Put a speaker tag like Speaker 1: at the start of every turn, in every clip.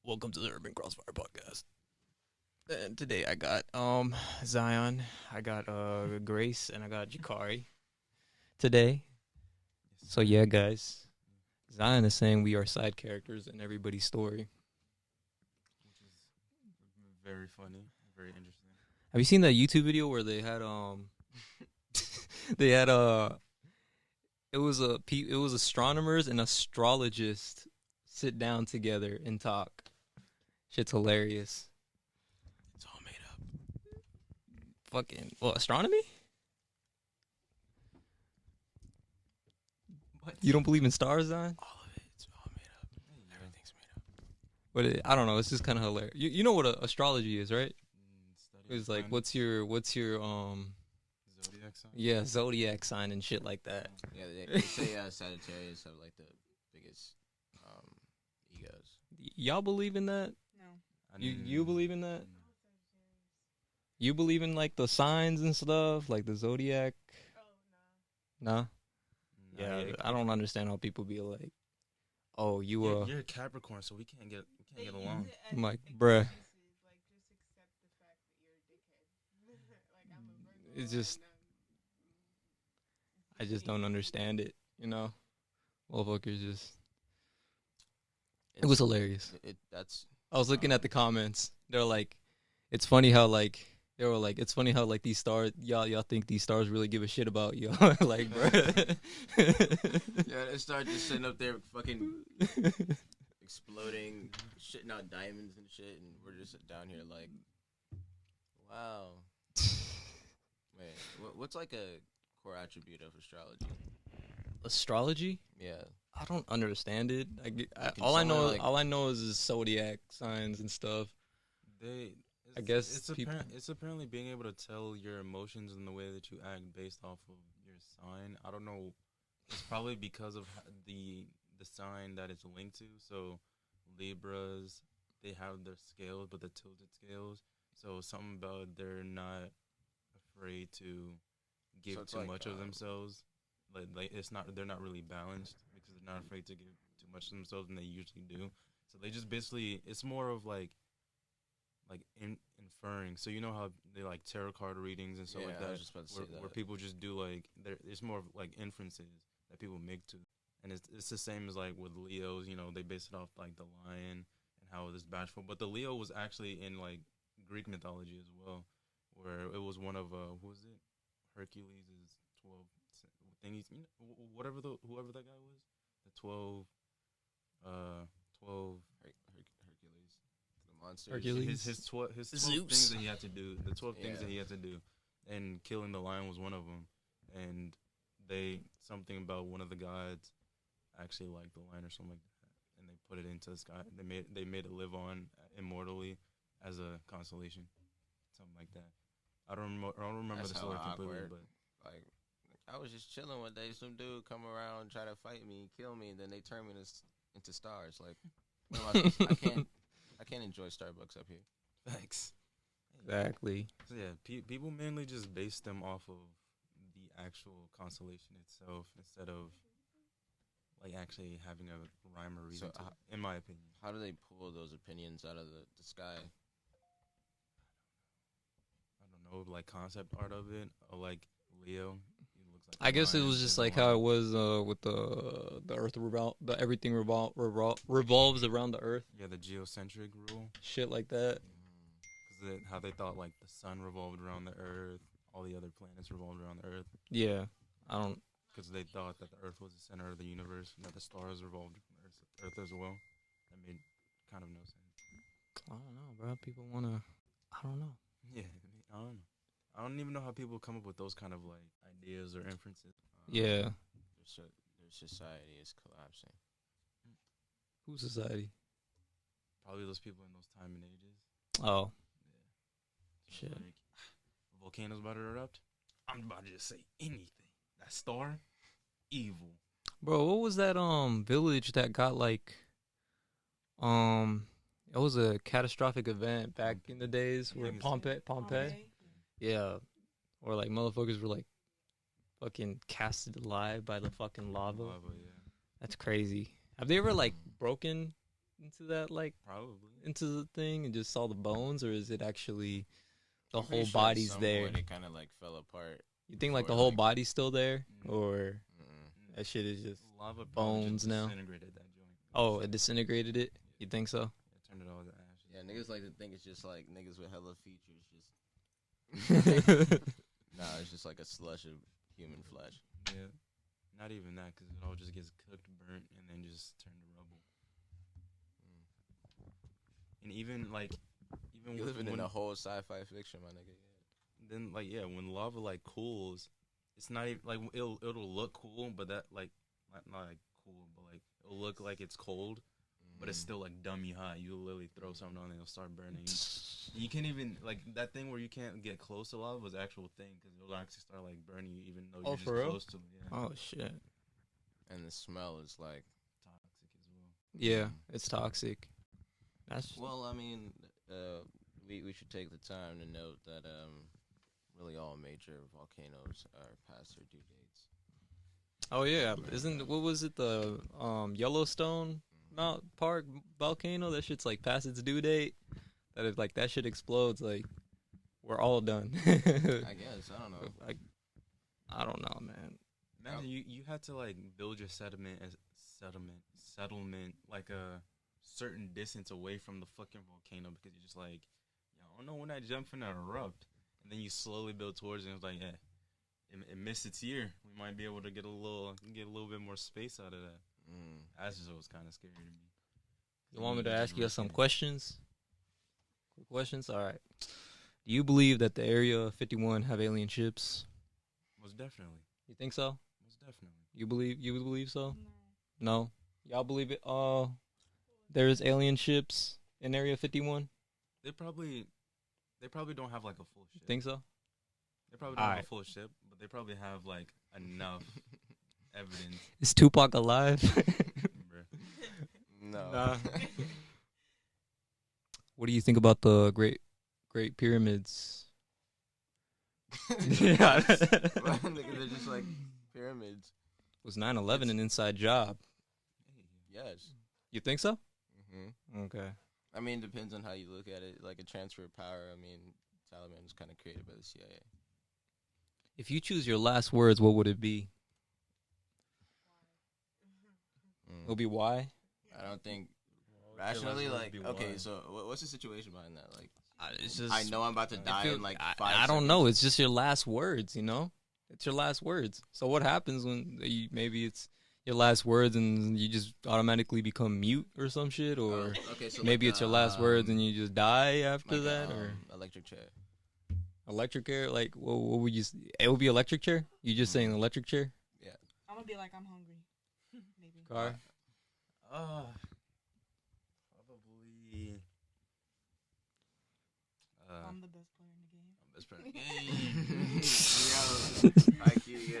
Speaker 1: Welcome to the Urban Crossfire Podcast. And today I got Zion, I got Grace, and I got Jakari today. So yeah, guys, Zion is saying we are side characters in everybody's story.
Speaker 2: Which is very funny, very interesting.
Speaker 1: Have you seen that YouTube video where they had they had it was astronomers and astrologists sit down together and talk. Shit's hilarious.
Speaker 2: It's all made up.
Speaker 1: Fucking astronomy?
Speaker 2: What?
Speaker 1: You don't believe in stars, Zion?
Speaker 2: All of it. It's all made up. Everything's made up.
Speaker 1: But I don't know. It's just kind of hilarious. You know what astrology is, right?
Speaker 2: Study
Speaker 1: It's like
Speaker 2: planets,
Speaker 1: what's your
Speaker 2: zodiac sign?
Speaker 1: yeah, zodiac sign and shit like that.
Speaker 3: Yeah, they say Sagittarius have like the biggest egos.
Speaker 1: Y'all believe in that?
Speaker 4: No.
Speaker 1: You believe in that? You believe in like the signs and stuff, like the zodiac? No. Yeah, I don't understand how people be like, "Oh,
Speaker 2: You're a Capricorn, so we can't get along.
Speaker 1: I'm like, bruh. It's just, I just don't understand it, you know? Motherfuckers just, it was hilarious.
Speaker 3: That's
Speaker 1: I was looking at the comments. They're like, it's funny how like they were like, it's funny how like these stars, y'all think these stars really give a shit about you, like, bro.
Speaker 3: yeah. They start just sitting up there, fucking exploding, shitting out diamonds and shit, and we're just down here like, wow. Wait, what's like a core attribute of astrology?
Speaker 1: Astrology?
Speaker 3: Yeah.
Speaker 1: I don't understand it.
Speaker 3: Can
Speaker 1: All I know,
Speaker 3: someone, like-
Speaker 1: all I know is zodiac signs and stuff. I guess
Speaker 2: it's,
Speaker 1: people-
Speaker 2: it's apparently being able to tell your emotions and the way that you act based off of your sign. I don't know. It's probably because of the sign that it's linked to. So Libras, they have their scales, but the tilted scales. So something about they're not afraid to give
Speaker 3: it's
Speaker 2: too
Speaker 3: like,
Speaker 2: much of themselves. Like it's not, they're not really balanced because they're not afraid to give too much of themselves, and they usually do. So they just basically, it's more of like inferring. So you know how they like tarot card readings and stuff
Speaker 3: Yeah,
Speaker 2: like
Speaker 3: I
Speaker 2: that,
Speaker 3: was just about to say
Speaker 2: where
Speaker 3: that.
Speaker 2: people just do like it's more of like inferences that people make to, and it's the same as like with Leos. You know, they base it off like the lion and how it is bashful. But the Leo was actually in like Greek mythology as well, where it was one of who was it? Hercules' 12 thingies. You know, whoever that guy was, the 12 Hercules.
Speaker 3: The monsters.
Speaker 1: Hercules.
Speaker 2: His 12
Speaker 1: Zeus.
Speaker 2: things that he had to do. The 12 things that
Speaker 3: Yeah.
Speaker 2: he had to do, and killing the lion was one of them. And something about one of the gods actually liked the lion or something like that, and they put it into the sky. They made it live on immortally as a constellation, something like that. I don't remember
Speaker 3: That's
Speaker 2: the story
Speaker 3: hella
Speaker 2: completely,
Speaker 3: awkward. Like, I was just chilling one day. Some dude come around, try to fight me, kill me, and then they turn me into stars. Like, what am I supposed to, I can't enjoy Starbucks up here.
Speaker 2: thanks.
Speaker 1: Exactly.
Speaker 2: So yeah, people mainly just base them off of the actual constellation itself instead of like actually having a rhyme or reason
Speaker 3: So,
Speaker 2: to it, in my opinion.
Speaker 3: How do they pull those opinions out of the sky?
Speaker 2: I don't know, like concept art of it, or like Leo. He looks like
Speaker 1: I
Speaker 2: a
Speaker 1: guess it
Speaker 2: lion
Speaker 1: was just
Speaker 2: and
Speaker 1: like
Speaker 2: a
Speaker 1: how it
Speaker 2: lion.
Speaker 1: was with the Earth everything revolves around the Earth,
Speaker 2: Yeah, the geocentric rule,
Speaker 1: shit like that.
Speaker 2: because how they thought like the sun revolved around the Earth, all the other planets revolved around the Earth,
Speaker 1: Yeah, I don't.
Speaker 2: because they thought that the Earth was the center of the universe, and that the stars revolved around Earth as well. That made kind of no sense.
Speaker 1: I don't know, bro. People wanna. I don't know.
Speaker 2: Yeah, I don't know. I don't even know how people come up with those kind of like ideas or inferences.
Speaker 1: Yeah.
Speaker 3: Their society is collapsing.
Speaker 1: Whose society?
Speaker 2: Probably those people in those time and ages.
Speaker 1: Oh,
Speaker 2: Just
Speaker 1: shit.
Speaker 2: like, volcanoes about to erupt. I'm about to just say anything. That star, evil.
Speaker 1: Bro, what was that village that got like it was a catastrophic event back in the days where Pompeii? Yeah. Or like motherfuckers were like fucking casted alive by the fucking lava.
Speaker 2: Lava, yeah.
Speaker 1: That's crazy. Have they ever like broken into that like
Speaker 2: Probably.
Speaker 1: into the thing and just saw the bones, or is it actually the
Speaker 3: I'm pretty
Speaker 1: whole
Speaker 3: sure at
Speaker 1: body's
Speaker 3: some
Speaker 1: there?
Speaker 3: point it kind of like fell apart.
Speaker 1: You think like the
Speaker 3: before,
Speaker 1: whole
Speaker 3: like-
Speaker 1: body's still there,
Speaker 2: Mm.
Speaker 1: or
Speaker 3: Mm-mm.
Speaker 1: that shit is just
Speaker 2: Lava probably
Speaker 1: bones
Speaker 2: just
Speaker 1: now?
Speaker 2: disintegrated that joint.
Speaker 1: oh, it disintegrated it? You think so?
Speaker 2: It turned it all to ashes.
Speaker 3: Yeah, niggas like to think it's just like niggas with hella features. Just nah, it's just like a slush of human flesh.
Speaker 2: Yeah. Not even that, because it all just gets cooked, burnt, and then just turned to rubble. And even
Speaker 3: You living in
Speaker 2: when,
Speaker 3: a whole sci-fi fiction, my nigga.
Speaker 2: then like yeah, when lava like cools, it's not even like it'll look cool, but that like not like cool, but like it'll look like it's cold, but it's still like dummy hot. You literally throw something on it, it'll start burning. You can't even like that thing where you can't get close to lava was an actual thing because it'll actually start like burning you even though
Speaker 1: Oh,
Speaker 2: you're just
Speaker 1: for real?
Speaker 2: close to it. Yeah,
Speaker 1: Oh shit.
Speaker 3: And the smell is like,
Speaker 2: toxic as well.
Speaker 1: Yeah, it's toxic. That's
Speaker 3: well, I mean, we should take the time to note that really all major volcanoes are past their due dates.
Speaker 1: oh yeah. Isn't what was it the Yellowstone Mount Park volcano? That shit's like past its due date. That if like that shit explodes, like we're all done.
Speaker 3: I guess I don't know.
Speaker 1: Like I don't know, man.
Speaker 2: Imagine you had to like build your settlement like a certain distance away from the fucking volcano because you're just like, yo, I don't know when that jump finna erupt, and then you slowly build towards it. And it's like, yeah, it missed its year. We might be able to get a little bit more space out of that. That's just what was kind of scary to me.
Speaker 1: You want me to
Speaker 2: just
Speaker 1: ask you some
Speaker 2: ripping it.
Speaker 1: questions? Quick questions? All right. Do you believe that the Area 51 have alien ships?
Speaker 2: Most definitely,
Speaker 1: You think so?
Speaker 2: most definitely.
Speaker 1: You believe so? No. Y'all believe it? There's alien ships in Area 51?
Speaker 2: They probably don't have like a full ship.
Speaker 1: Think so?
Speaker 2: They probably don't have
Speaker 1: Alright.
Speaker 2: a full ship, but they probably have like enough evidence.
Speaker 1: Is Tupac alive?
Speaker 2: Bruh.
Speaker 3: No.
Speaker 1: Nah. What do you think about the Great Pyramids? Yeah.
Speaker 3: Nigga, they're just like pyramids.
Speaker 1: Was 9/11 an inside job?
Speaker 3: Yes.
Speaker 1: You think so?
Speaker 3: hmm
Speaker 1: Okay.
Speaker 3: I mean, depends on how you look at it. Like a transfer of power. I mean, Taliban was kind of created by the CIA.
Speaker 1: If you choose your last words, what would it be?
Speaker 3: Mm.
Speaker 1: It'll be why?
Speaker 3: I don't think
Speaker 2: Well,
Speaker 3: rationally,
Speaker 2: your last
Speaker 3: like,
Speaker 2: word would be
Speaker 3: okay,
Speaker 2: why.
Speaker 3: so what's the situation behind that? Like,
Speaker 1: It's just,
Speaker 3: I know I'm about to die in like 5
Speaker 1: I
Speaker 3: seconds.
Speaker 1: don't know. It's just your last words, you know? It's your last words. So what happens when maybe it's your last words and you just automatically become mute or some shit? Or
Speaker 3: Okay, so
Speaker 1: maybe
Speaker 3: like,
Speaker 1: it's your last words and you just die after
Speaker 3: like,
Speaker 1: that? Or
Speaker 3: electric chair.
Speaker 1: electric chair? Like, what would you it would be electric chair? You just saying electric chair?
Speaker 4: I'm gonna be like, I'm hungry. Maybe.
Speaker 1: Car?
Speaker 2: Probably.
Speaker 4: I'm the best player in the game.
Speaker 2: Best friend.
Speaker 3: Yo, IQ, yeah.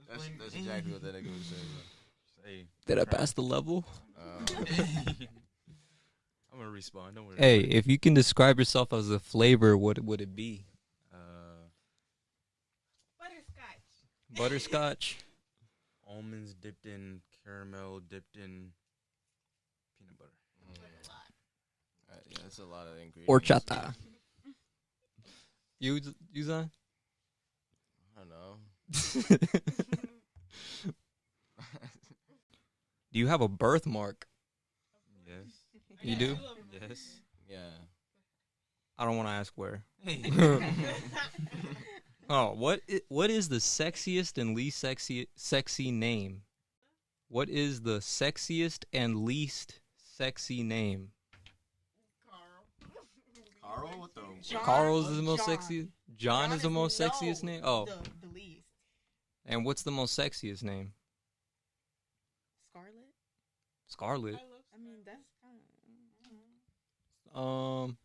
Speaker 3: That's exactly what that nigga was saying.
Speaker 2: Hey,
Speaker 1: Did I pass the level?
Speaker 3: Um,
Speaker 2: I'm gonna respawn. Don't worry.
Speaker 1: Hey, if you can describe yourself as a flavor, what would it be?
Speaker 4: Butterscotch.
Speaker 1: Butterscotch?
Speaker 2: Almonds dipped in caramel, dipped in peanut butter.
Speaker 3: yeah, that's a lot of ingredients.
Speaker 1: Horchata. You, Zan?
Speaker 3: I don't know.
Speaker 1: Do you have a birthmark?
Speaker 2: Yes.
Speaker 1: You do?
Speaker 2: Yes.
Speaker 3: Yeah.
Speaker 1: I don't want to ask where.
Speaker 2: Hey.
Speaker 1: Oh, what is the sexiest and least sexy name? What is the sexiest and least sexy name?
Speaker 3: Carl, what the?
Speaker 1: Carl's is the most
Speaker 4: John.
Speaker 1: sexy. John is the most sexiest name. Oh,
Speaker 4: The least.
Speaker 1: and what's the most sexiest name?
Speaker 4: Scarlet.
Speaker 1: Scarlet.
Speaker 4: I mean, that's kind of.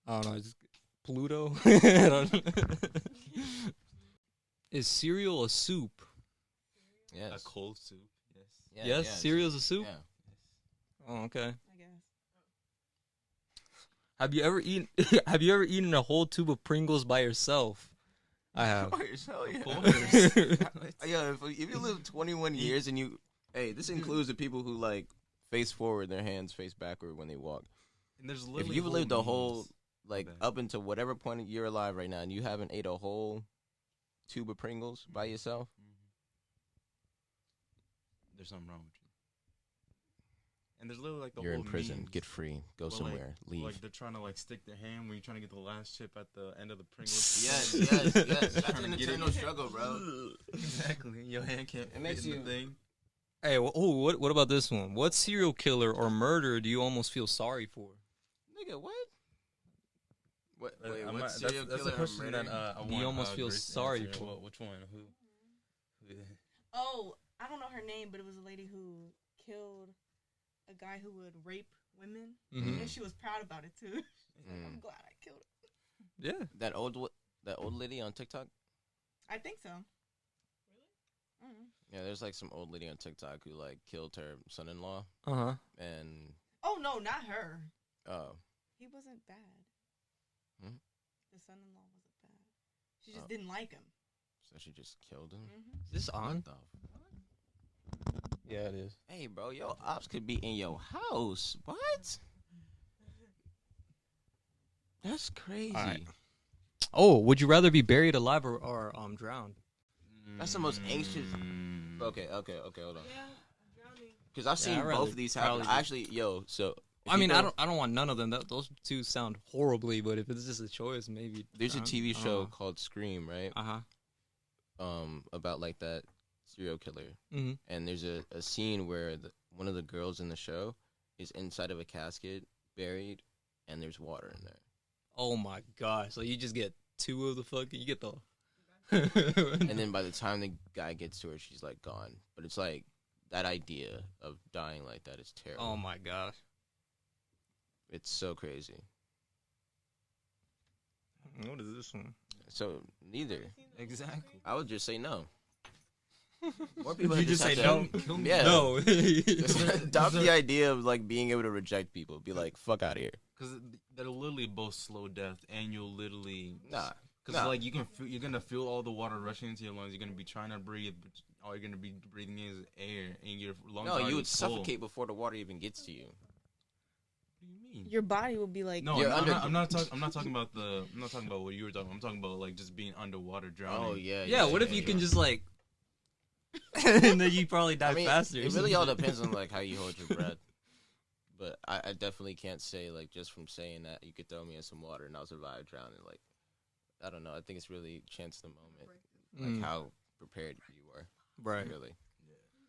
Speaker 1: I don't know. It's Pluto. I don't know. Is cereal a soup?
Speaker 3: Yes.
Speaker 2: A cold soup. Yes.
Speaker 3: Yeah,
Speaker 1: Yes,
Speaker 3: yes.
Speaker 1: cereal's a soup.
Speaker 3: Yeah.
Speaker 1: Oh, okay.
Speaker 4: I guess.
Speaker 1: Have you ever eaten? Have you ever eaten a whole tube of Pringles by yourself? I have.
Speaker 3: Hell yeah.
Speaker 2: Of course.
Speaker 3: Yeah, if you live 21 years and you, hey, this includes the people who like face forward, their hands face backward when they walk.
Speaker 2: And there's
Speaker 3: If
Speaker 2: literally
Speaker 3: you've
Speaker 2: whole
Speaker 3: lived a
Speaker 2: memes.
Speaker 3: whole, like,
Speaker 2: bad.
Speaker 3: up until whatever point you're alive right now, and you haven't ate a whole tube of Pringles by yourself,
Speaker 2: There's something wrong with you. And there's literally like the
Speaker 3: you're
Speaker 2: whole
Speaker 3: in prison.
Speaker 2: memes.
Speaker 3: Get free. Go
Speaker 2: Well,
Speaker 3: somewhere. Leave.
Speaker 2: Like they're trying to like stick their hand when you're trying to get the last chip at the end of the Pringles.
Speaker 3: yes. That's
Speaker 2: Trying
Speaker 3: an
Speaker 2: to get
Speaker 3: eternal
Speaker 2: it.
Speaker 3: struggle, bro.
Speaker 2: Exactly. Your hand can't.
Speaker 3: It makes
Speaker 2: fit in
Speaker 3: you-
Speaker 2: the thing.
Speaker 1: Hey, what about this one? What serial killer or murderer do you almost feel sorry for?
Speaker 3: Nigga, what? Wait,
Speaker 2: I'm
Speaker 3: what
Speaker 2: not-
Speaker 3: serial
Speaker 2: that's
Speaker 3: killer
Speaker 2: a
Speaker 3: or
Speaker 2: question that
Speaker 3: murder?
Speaker 2: I
Speaker 1: Do you
Speaker 2: want,
Speaker 1: almost feel
Speaker 2: Grace to
Speaker 1: sorry
Speaker 2: answer.
Speaker 1: for?
Speaker 2: Well, which one? Who?
Speaker 4: Oh, I don't know her name, but it was a lady who killed a guy who would rape women,
Speaker 1: Mm-hmm.
Speaker 4: and she was proud about it too. She's like, I'm
Speaker 3: Mm.
Speaker 4: glad I killed her.
Speaker 1: Yeah.
Speaker 3: That old lady on TikTok?
Speaker 4: I think so. Really?
Speaker 3: Yeah, there's like some old lady on TikTok who like killed her son-in-law,
Speaker 1: Uh-huh.
Speaker 3: and
Speaker 4: Oh no, not her. He wasn't bad.
Speaker 3: Hmm?
Speaker 4: The son-in-law wasn't bad. She just
Speaker 3: Oh.
Speaker 4: didn't like him.
Speaker 3: so she just killed him.
Speaker 1: Is this on?
Speaker 3: What the f-
Speaker 1: Yeah, it is.
Speaker 3: Hey, bro, your ops could be in your house. What? That's crazy.
Speaker 1: Alright. Oh, would you rather be buried alive or drowned?
Speaker 3: That's the most anxious-
Speaker 2: Mm.
Speaker 3: Okay, hold on.
Speaker 4: Yeah, drowning.
Speaker 3: Because I've seen
Speaker 1: I'd rather
Speaker 3: both of these happen.
Speaker 1: probably
Speaker 3: Actually, so if
Speaker 1: I
Speaker 3: you
Speaker 1: mean,
Speaker 3: go-
Speaker 1: I don't want none of them. Those two sound horribly, but if it's just a choice, maybe.
Speaker 3: There's a TV show called Scream, right?
Speaker 1: Uh huh.
Speaker 3: About like that serial killer,
Speaker 1: Mm-hmm.
Speaker 3: and there's a scene where one of the girls in the show is inside of a casket, buried, and there's water in there.
Speaker 1: Oh my gosh! So you just get two of the fucking. You get the.
Speaker 3: And then by the time the guy gets to her, she's like gone. But it's like that idea of dying like that is terrible.
Speaker 1: Oh my gosh!
Speaker 3: It's so crazy.
Speaker 1: What is this one?
Speaker 3: So neither.
Speaker 2: Exactly.
Speaker 3: I would just say no. More people
Speaker 1: You
Speaker 3: just
Speaker 1: just say
Speaker 3: have to-
Speaker 1: no?
Speaker 3: Yeah.
Speaker 1: No.
Speaker 3: Adopt the idea of like being able to reject people. Be like, fuck out of here.
Speaker 2: Because they're literally both slow death, and you'll literally Because
Speaker 3: Nah.
Speaker 2: like you're gonna feel all the water rushing into your lungs. You're gonna be trying to breathe, but all you're gonna be breathing in is air, and your lungs.
Speaker 3: No,
Speaker 2: are
Speaker 3: you
Speaker 2: already
Speaker 3: would
Speaker 2: full.
Speaker 3: suffocate before the water even gets to you.
Speaker 2: What do you mean?
Speaker 4: Your body will be like.
Speaker 2: No,
Speaker 3: You're
Speaker 2: I'm
Speaker 3: under-
Speaker 2: not talking about I'm not talking about what you were talking about. I'm talking about like just being underwater drowning.
Speaker 3: Oh yeah.
Speaker 1: Yeah. What if you can just like, and then you probably die
Speaker 3: I mean,
Speaker 1: faster?
Speaker 3: it really all depends on like how you hold your breath. But I definitely can't say like just from saying that you could throw me in some water and I'll survive drowning. Like I don't know. I think it's really chance of the moment, like how prepared you are.
Speaker 1: Right.
Speaker 3: Really.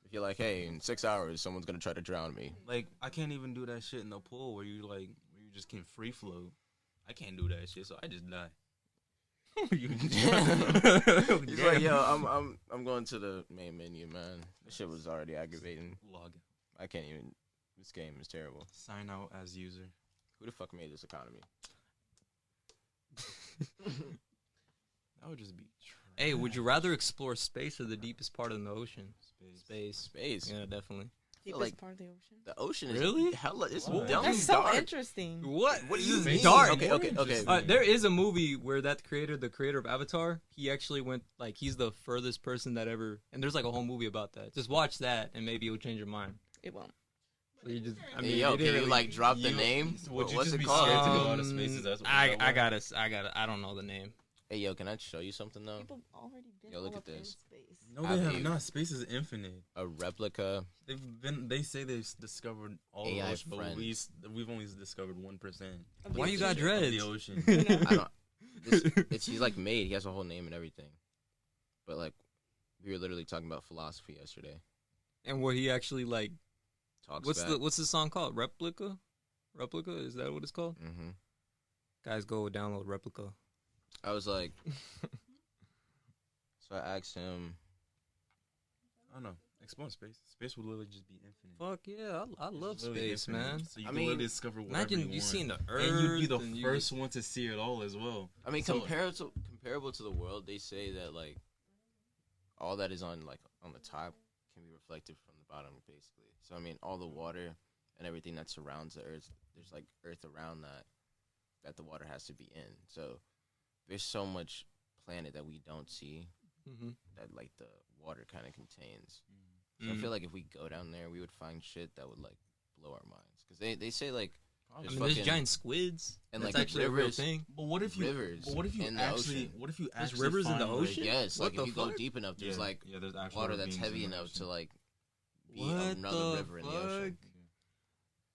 Speaker 3: If you're like, hey, in 6 hours, someone's gonna try to drown me.
Speaker 2: Like I can't even do that shit in the pool where you just can free float. I can't do that shit, so I just die.
Speaker 3: He's like, yo, I'm going to the main menu, man. This shit was already aggravating.
Speaker 2: Log.
Speaker 3: I can't even. This game is terrible.
Speaker 2: Sign out as user.
Speaker 3: Who the fuck made this economy?
Speaker 2: That would just be.
Speaker 1: Hey, would you rather explore space or the deepest part of the ocean?
Speaker 2: Space?
Speaker 3: Space.
Speaker 1: Yeah, definitely.
Speaker 4: Deepest
Speaker 3: like-
Speaker 4: part of the ocean.
Speaker 3: The ocean is
Speaker 1: Really?
Speaker 3: hella. It's
Speaker 2: Why?
Speaker 3: dumb
Speaker 4: That's so
Speaker 3: dark.
Speaker 4: interesting.
Speaker 1: What?
Speaker 3: What do you
Speaker 1: This is
Speaker 3: mean?
Speaker 1: dark.
Speaker 3: Okay.
Speaker 1: There is a movie where the creator of Avatar, he actually went like he's the furthest person that ever, and there's like a whole movie about that. Just watch that, and maybe it'll change your mind.
Speaker 4: It won't.
Speaker 1: So you just, I
Speaker 3: Hey,
Speaker 1: mean,
Speaker 3: yo,
Speaker 1: it
Speaker 3: can you
Speaker 1: really-
Speaker 3: like drop the
Speaker 2: you-
Speaker 3: name?
Speaker 2: would you
Speaker 3: What's
Speaker 2: just
Speaker 3: it
Speaker 2: be
Speaker 3: called?
Speaker 2: scared to go out of space? Is that
Speaker 1: I
Speaker 2: why?
Speaker 1: gotta. I don't know the name.
Speaker 3: Hey, yo, can I show you something though?
Speaker 4: People already been
Speaker 3: Yo, look
Speaker 4: all
Speaker 3: at
Speaker 4: up in
Speaker 3: this.
Speaker 4: space.
Speaker 2: No,
Speaker 3: I
Speaker 2: they have
Speaker 3: mean-
Speaker 2: not. Space is infinite.
Speaker 3: A replica.
Speaker 2: They say they've discovered all
Speaker 3: AI
Speaker 2: the ocean, but
Speaker 3: friend.
Speaker 2: we've only discovered 1%
Speaker 4: Of the
Speaker 1: Why you got
Speaker 4: ocean.
Speaker 2: of
Speaker 1: dreads?
Speaker 2: the ocean.
Speaker 3: I don't. He's like made. He has a whole name and everything. But like, we were literally talking about philosophy yesterday.
Speaker 1: And what he actually like?
Speaker 3: Talks
Speaker 1: What's the song called? Replica? Replica? Is that what it's called?
Speaker 3: Mm-hmm.
Speaker 1: Guys, go download Replica.
Speaker 3: I was like, so I asked him.
Speaker 2: I don't know. Exploring space. Space will literally just be infinite.
Speaker 1: Fuck yeah, I love
Speaker 2: It's literally
Speaker 1: space,
Speaker 2: infinite.
Speaker 1: man.
Speaker 2: So you
Speaker 3: I
Speaker 2: can
Speaker 3: mean,
Speaker 2: literally discover whatever
Speaker 1: Imagine
Speaker 2: you
Speaker 1: you
Speaker 2: want.
Speaker 1: seeing the Earth,
Speaker 2: and you'd be the
Speaker 1: and you-
Speaker 2: first one to see it all as well.
Speaker 3: I mean,
Speaker 2: So-
Speaker 3: comparable to the world, they say that like all that is on the top can be reflected from the bottom, basically. So I mean, all the water and everything that surrounds the Earth, there's like Earth around that the water has to be in. So there's so much planet that we don't see
Speaker 1: Mhm.
Speaker 3: that like the water kind of contains. So I feel like if we go down there, we would find shit that would like blow our minds because they say like
Speaker 1: I
Speaker 3: there's
Speaker 1: mean, there's
Speaker 3: fucking-
Speaker 1: giant squids.
Speaker 3: and
Speaker 1: That's
Speaker 3: like
Speaker 1: actually a real
Speaker 3: rivers.
Speaker 1: thing.
Speaker 2: But what if you?
Speaker 3: Rivers
Speaker 2: But what if you
Speaker 3: in the
Speaker 2: actually?
Speaker 3: ocean.
Speaker 2: What if you
Speaker 1: There's
Speaker 2: actually
Speaker 1: rivers in the
Speaker 2: find, like-
Speaker 1: ocean?
Speaker 3: Yes,
Speaker 1: What
Speaker 3: like
Speaker 1: the
Speaker 3: if you go
Speaker 1: fuck?
Speaker 3: deep enough, there's like
Speaker 2: yeah, there's actual
Speaker 3: water that's
Speaker 2: ravines
Speaker 3: heavy
Speaker 2: in the
Speaker 3: enough to
Speaker 2: ocean.
Speaker 3: like be
Speaker 1: What
Speaker 3: another
Speaker 1: the
Speaker 3: river in the ocean.
Speaker 1: fuck?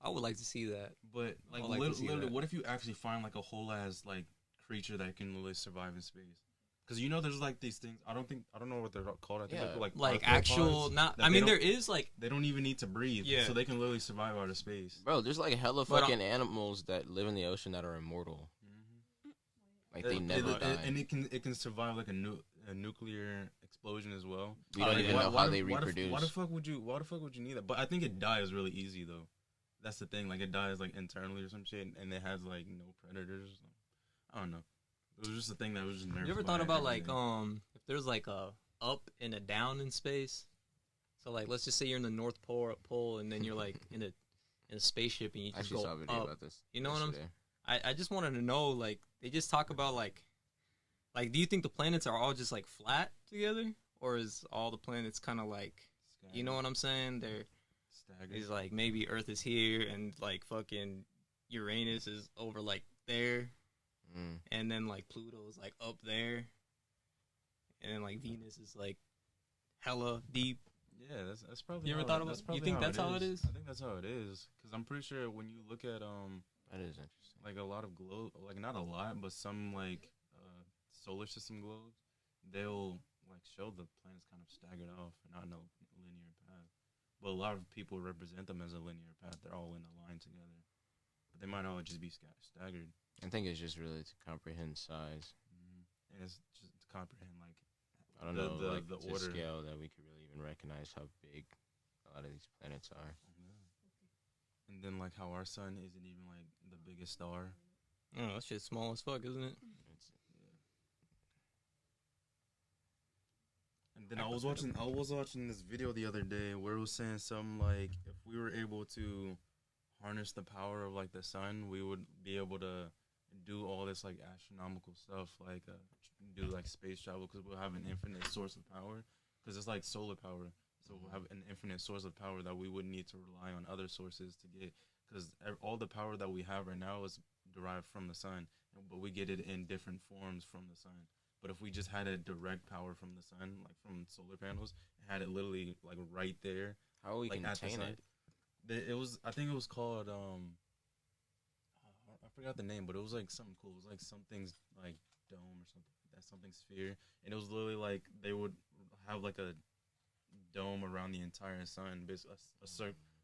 Speaker 1: I would like to see that.
Speaker 2: But like,
Speaker 1: I'd like to see
Speaker 2: literally,
Speaker 1: that.
Speaker 2: what if you actually find like a whole ass like creature that can literally survive in space? Because you know, there's like these things. I don't know what they're called. I think
Speaker 3: Yeah.
Speaker 2: they're like
Speaker 1: Like
Speaker 2: arthropods
Speaker 1: actual, not.
Speaker 2: that
Speaker 1: I
Speaker 2: they
Speaker 1: mean,
Speaker 2: don't-
Speaker 1: there is like.
Speaker 2: They don't even need to breathe,
Speaker 1: Yeah.
Speaker 2: so they can literally survive out of space.
Speaker 3: Bro, there's like hella
Speaker 1: But,
Speaker 3: fucking animals that live in the ocean that are immortal. Like they
Speaker 2: It-
Speaker 3: never
Speaker 2: it-
Speaker 3: die.
Speaker 2: and it can survive like a nuclear explosion as well.
Speaker 3: We don't
Speaker 2: Like,
Speaker 3: even know how they reproduce.
Speaker 2: Why the fuck would you need that? But I think it dies really easy though. That's the thing. Like it dies like internally or some shit, and it has like no predators. I don't know. It was just a thing that was just.
Speaker 1: You ever thought about like if there's like a up and a down in space? So like, let's just say you're in the North Pole, and then you're like in a spaceship, and you
Speaker 3: I
Speaker 1: just
Speaker 3: actually
Speaker 1: go
Speaker 3: saw a video
Speaker 1: up.
Speaker 3: about this.
Speaker 1: You know what I'm
Speaker 3: yesterday.
Speaker 1: I just wanted to know, like, they just talk about, like, do you think the planets are all just, like, flat together? Or is all the planets kind of, like, you know what I'm saying? It's, like, maybe Earth is here, and, like, fucking Uranus is over, like, there.
Speaker 3: Mm.
Speaker 1: And then, like, Pluto is, like, up there. And then, like, Venus is, like, hella deep.
Speaker 2: Yeah, that's probably.
Speaker 1: You ever
Speaker 2: how
Speaker 1: thought
Speaker 2: it-
Speaker 1: about-
Speaker 2: that's
Speaker 1: you
Speaker 2: probably
Speaker 1: think that's how it is?
Speaker 2: I think that's how it is. Because I'm pretty sure when you look at
Speaker 3: That is interesting.
Speaker 2: like a lot of globe, like not a lot, but some like solar system globes, they'll like show the planets kind of staggered off and not in a linear path. But a lot of people represent them as a linear path. They're all in a line together, but they might all just be staggered.
Speaker 3: I think it's just really to comprehend size.
Speaker 2: And it's just to comprehend like
Speaker 3: I don't
Speaker 2: The-
Speaker 3: know,
Speaker 2: the-
Speaker 3: like
Speaker 2: the
Speaker 3: to
Speaker 2: order.
Speaker 3: scale that we could really even recognize how big a lot of these planets are.
Speaker 2: and then like how our sun isn't even like the biggest star.
Speaker 1: Oh, that shit's small as fuck, isn't it?
Speaker 3: It's,
Speaker 2: And then I was watching this video the other day where it was saying something like if we were able to harness the power of like the sun, we would be able to do all this like astronomical stuff, like do like space travel because we'll have an infinite source of power because it's like solar power. So we'll have an infinite source of power that we wouldn't need to rely on other sources to get because all the power that we have right now is derived from the sun, but we get it in different forms from the sun. But if we just had a direct power from the sun, like from solar panels, and had it literally like right there,
Speaker 3: how we
Speaker 2: like
Speaker 3: can
Speaker 2: at the
Speaker 3: attain
Speaker 2: site.
Speaker 3: it.
Speaker 2: It was, I think it was called, I forgot the name, but it was like something cool. It was like something's like dome or something, that something sphere, and it was literally like they would have like a dome around the entire sun, basically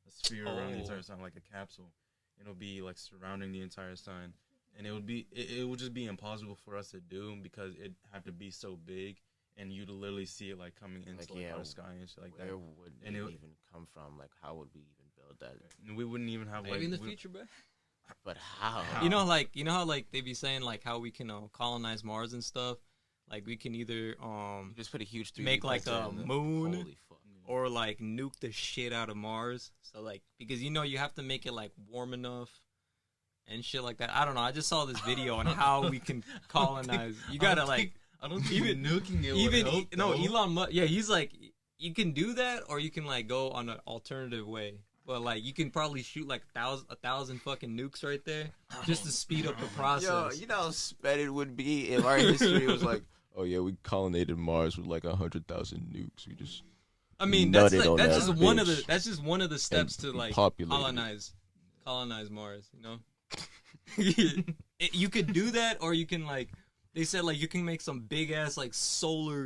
Speaker 2: a sphere around the entire sun, like a capsule. It'll be like surrounding the entire sun, and it would just be impossible for us to do because it had to be so big, and you'd literally see it like coming into
Speaker 3: Like,
Speaker 2: our sky and shit like
Speaker 3: Where
Speaker 2: that.
Speaker 3: would
Speaker 2: And
Speaker 3: it
Speaker 2: it-
Speaker 3: even come from? Like, how would we even build that?
Speaker 2: And we wouldn't even have like
Speaker 1: Maybe in the
Speaker 2: we-
Speaker 1: future, bro.
Speaker 3: But how?
Speaker 2: How?
Speaker 1: You know how like they be saying like how we can colonize Mars and stuff. Like we can either
Speaker 3: You just put a huge 3D
Speaker 1: make, like,
Speaker 3: printer
Speaker 1: a
Speaker 3: in the-
Speaker 1: moon.
Speaker 3: Holy fuck.
Speaker 1: or like nuke the shit out of Mars. So like because you have to make it like warm enough and shit like that. I don't know. I just saw this video on how we can colonize. You gotta like
Speaker 2: I don't think
Speaker 1: even-
Speaker 2: nuking it
Speaker 1: even
Speaker 2: would help,
Speaker 1: no
Speaker 2: though.
Speaker 1: Elon Musk. Yeah, he's like you can do that or you can like go on an alternative way. But like you can probably shoot like a thousand fucking nukes right there just to speed up the process.
Speaker 3: Yo, you know how sped it would be if our history was like, oh yeah, we colonized Mars with like 100,000 nukes. We just
Speaker 1: I mean, that's
Speaker 3: nutted
Speaker 1: like
Speaker 3: on
Speaker 1: that's
Speaker 3: that
Speaker 1: just one of the
Speaker 3: bitch
Speaker 1: that's just one of the steps to like
Speaker 3: populated it.
Speaker 1: colonize Mars. You know, you could do that, or you can like they said like you can make some big ass like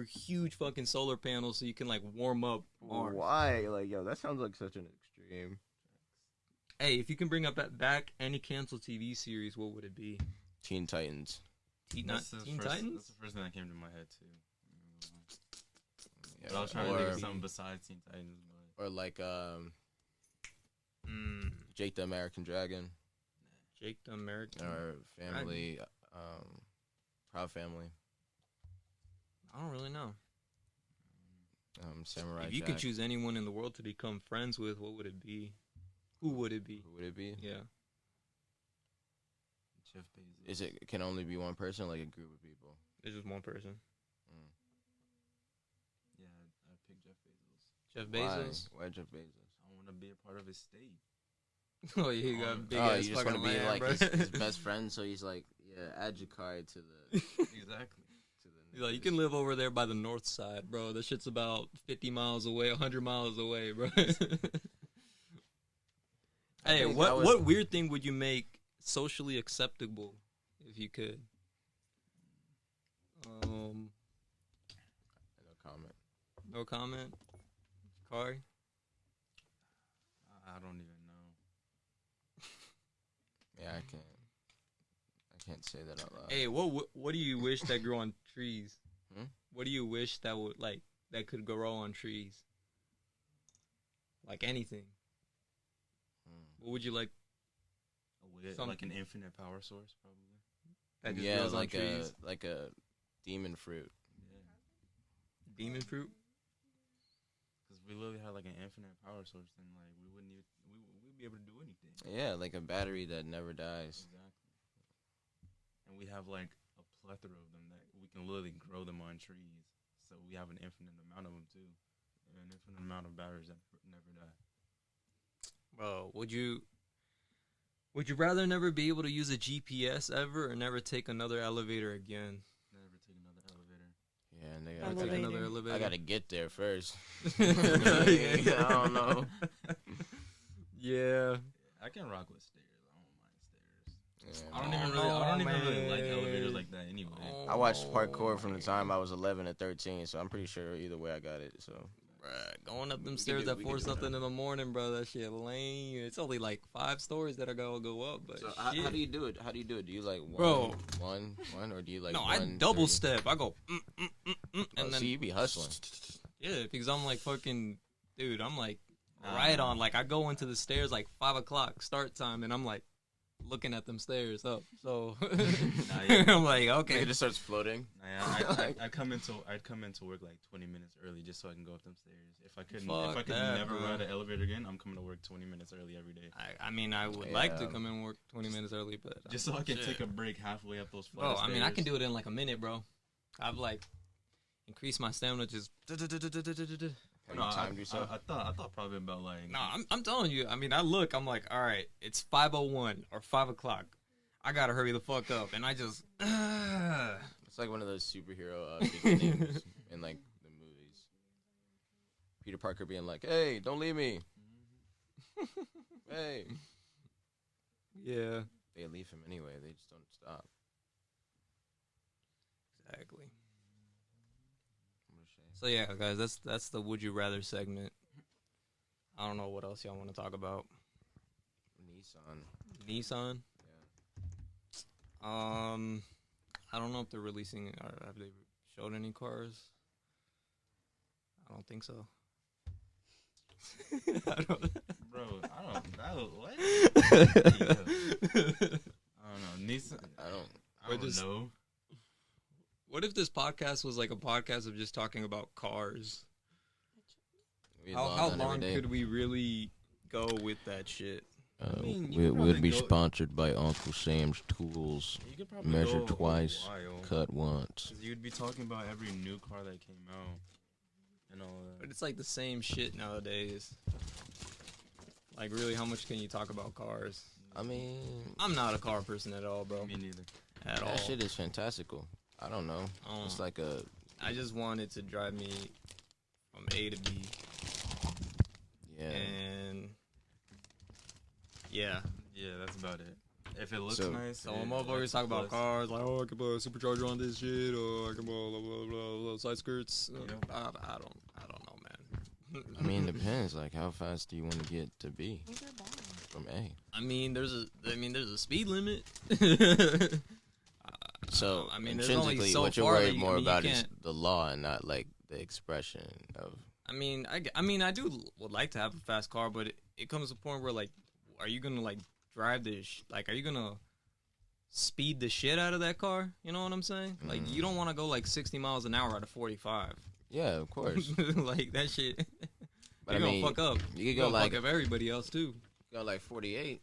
Speaker 1: huge fucking solar panels so you can like warm up Mars.
Speaker 3: Why? Like, yo, that sounds like such an extreme.
Speaker 1: Hey, if you can bring up back any canceled TV series, what would it be?
Speaker 3: Teen Titans.
Speaker 1: Teen
Speaker 2: That's the
Speaker 1: Titans?
Speaker 2: That's the first thing that came to my head too.
Speaker 3: Yeah,
Speaker 2: But I was trying to
Speaker 3: or,
Speaker 2: think of something besides Teen Titans. But
Speaker 3: or like
Speaker 1: Mm,
Speaker 3: Jake the American Dragon
Speaker 1: Jake the American.
Speaker 3: or Family, Proud Family,
Speaker 1: I don't really know.
Speaker 3: Samurai
Speaker 1: If you
Speaker 3: Jack.
Speaker 1: could choose anyone in the world to become friends with, what would it be? Who would it be?
Speaker 3: Who would it be?
Speaker 1: Yeah.
Speaker 2: Jeff Bezos.
Speaker 3: Is it can only be one person, or like a group of people?
Speaker 1: It's just one person.
Speaker 2: Yeah, I picked Jeff Bezos.
Speaker 1: Jeff
Speaker 3: Why?
Speaker 1: Bezos.
Speaker 3: Why Jeff Bezos?
Speaker 2: I want to be a part of his state.
Speaker 1: Oh, yeah, he got a big
Speaker 3: Oh,
Speaker 1: ass
Speaker 3: you just
Speaker 1: fucking
Speaker 3: want to be
Speaker 1: land,
Speaker 3: like
Speaker 1: bro.
Speaker 3: his best friend, so he's like, yeah, add Jakari to the
Speaker 2: Exactly.
Speaker 3: to the.
Speaker 1: He's like, you can live over there by the north side, bro. That shit's about 50 miles away, 100 miles away, bro. Hey,
Speaker 3: think
Speaker 1: what
Speaker 3: that was-
Speaker 1: what weird thing would you make socially acceptable if you could?
Speaker 3: No comment.
Speaker 1: No comment. Kari?
Speaker 2: I don't even know.
Speaker 3: Yeah, I can't say that out loud.
Speaker 1: Hey, what do you wish that grew on trees?
Speaker 3: Hmm?
Speaker 1: What do you wish that would that could grow on trees? Like anything. What would you like?
Speaker 2: Like an infinite power source, probably.
Speaker 1: That just
Speaker 3: Yeah,
Speaker 1: grows on
Speaker 3: like
Speaker 1: trees?
Speaker 3: a demon fruit.
Speaker 2: Yeah.
Speaker 1: Demon fruit.
Speaker 2: Because we literally had like an infinite power source, then like we'd be able to do anything.
Speaker 3: Yeah, like a battery that never dies.
Speaker 2: Exactly. And we have like a plethora of them that we can literally grow them on trees. So we have an infinite amount of them too, and an infinite amount of batteries that never die.
Speaker 1: Bro, would you rather never be able to use a GPS ever or never take another elevator again?
Speaker 2: Never take another elevator.
Speaker 3: Yeah, and they
Speaker 1: Never
Speaker 3: gotta
Speaker 1: take
Speaker 4: Elevator.
Speaker 1: another elevator.
Speaker 3: I gotta get there first.
Speaker 1: Yeah.
Speaker 3: I don't know.
Speaker 1: Yeah.
Speaker 2: I can rock with stairs. I don't mind stairs.
Speaker 3: Yeah.
Speaker 2: I don't even really like
Speaker 1: man.
Speaker 2: elevators like that anyway.
Speaker 3: I watched parkour from the time I was 11 to 13, so I'm pretty sure either way I got it. So
Speaker 1: Bruh, going up them
Speaker 3: We
Speaker 1: stairs
Speaker 3: can do-
Speaker 1: at
Speaker 3: we
Speaker 1: 4
Speaker 3: can do
Speaker 1: something in the morning, bro. That shit lame. It's only like 5 stories that are gonna go up, but
Speaker 3: So
Speaker 1: shit.
Speaker 3: how do you do it? How do you do it? Do you like
Speaker 1: Bro.
Speaker 3: one, or do you like
Speaker 1: no,
Speaker 3: one,
Speaker 1: I double
Speaker 3: 3?
Speaker 1: step. I go,
Speaker 3: Oh,
Speaker 1: and
Speaker 3: so
Speaker 1: then
Speaker 3: you be hustling.
Speaker 1: yeah, because I'm like fucking, dude. I'm like
Speaker 2: Nah.
Speaker 1: right on. Like I go into the stairs like 5 o'clock start time, and I'm like looking at them stairs up. So
Speaker 2: yeah.
Speaker 1: I'm like, okay.
Speaker 3: It just starts floating.
Speaker 2: I'd come into work like 20 minutes early just so I can go up them stairs. If I could
Speaker 1: Fuck that,
Speaker 2: never
Speaker 1: bro.
Speaker 2: ride an elevator again, I'm coming to work 20 minutes early every day.
Speaker 1: I mean, I would like to
Speaker 3: Yeah.
Speaker 1: come and work 20 minutes early, but
Speaker 2: Just so I can
Speaker 1: shit.
Speaker 2: take a break halfway up those flights.
Speaker 1: Bro,
Speaker 2: of
Speaker 1: I mean, I can
Speaker 2: stairs.
Speaker 1: do it in like a minute, bro. I've like increased my stamina just.
Speaker 3: Have
Speaker 2: No,
Speaker 3: you timed yourself?
Speaker 2: I thought probably about like.
Speaker 1: No, I'm telling you. I mean, I look. I'm like, all right, it's 5:01 or 5 o'clock. I gotta hurry the fuck up, and I just.
Speaker 3: It's like one of those superhero beginnings in like the movies. Peter Parker being like, "Hey, don't leave me." Hey,
Speaker 1: Yeah.
Speaker 3: they leave him anyway. They just don't stop.
Speaker 1: Exactly.
Speaker 3: I'm gonna say.
Speaker 1: So yeah, guys, that's the Would You Rather segment. I don't know what else y'all want to talk about.
Speaker 3: Nissan.
Speaker 1: Nissan.
Speaker 3: Yeah.
Speaker 1: I don't know if they're releasing or have they showed any cars. I don't think so. I don't.
Speaker 2: Bro, I don't. What? I don't know. Nissan. I
Speaker 1: We're
Speaker 2: don't
Speaker 1: just-
Speaker 2: know.
Speaker 1: What if this podcast was like a podcast of just talking about cars?
Speaker 3: We
Speaker 1: How
Speaker 3: log on every
Speaker 1: long
Speaker 3: day.
Speaker 1: could we really go with that shit?
Speaker 2: I mean, you
Speaker 3: we
Speaker 2: could
Speaker 3: would
Speaker 2: probably
Speaker 3: be
Speaker 2: go-
Speaker 3: sponsored by Uncle Sam's Tools.
Speaker 2: You could probably
Speaker 3: Measure
Speaker 2: go a
Speaker 3: twice,
Speaker 2: while.
Speaker 3: cut once.
Speaker 2: 'Cause you'd be talking about every new car that came out and all
Speaker 1: But
Speaker 2: that.
Speaker 1: it's like the same shit nowadays. Like, really, how much can you talk about cars?
Speaker 3: I mean,
Speaker 1: I'm not a car person at all, bro.
Speaker 2: Me neither.
Speaker 1: At all.
Speaker 3: that shit is fantastical. I don't know. It's like a
Speaker 1: I just want it to drive me from A to B.
Speaker 3: yeah.
Speaker 1: And yeah.
Speaker 2: Yeah, that's about it. If it looks
Speaker 3: So-
Speaker 2: nice.
Speaker 1: So when motherfuckers talk about cars, like, oh, I can put a supercharger on this shit, or I can put blah, blah, blah, blah, side skirts.
Speaker 2: Yep.
Speaker 1: I don't know, man.
Speaker 3: I mean, it depends. Like, how fast do you want to get to B
Speaker 4: Those are balls.
Speaker 3: from A?
Speaker 1: I mean, there's a speed limit.
Speaker 3: So,
Speaker 1: I mean, there's only
Speaker 3: intrinsically,
Speaker 1: so
Speaker 3: what you're
Speaker 1: far that
Speaker 3: worried
Speaker 1: you-
Speaker 3: more
Speaker 1: I mean, you
Speaker 3: about is
Speaker 1: can't-
Speaker 3: the law and not like the expression of.
Speaker 1: I mean, I do would like to have a fast car, but it comes to a point where, like, are you gonna like drive this? Like, are you gonna speed the shit out of that car? You know what I'm saying? Like, you don't want to go like 60 miles an hour out of 45.
Speaker 3: Yeah, of course.
Speaker 1: Like that shit.
Speaker 3: But
Speaker 1: You're
Speaker 3: I mean,
Speaker 1: gonna fuck up.
Speaker 3: you could
Speaker 1: You're
Speaker 3: go
Speaker 1: gonna
Speaker 3: like
Speaker 1: fuck up everybody else too.
Speaker 3: go like 48.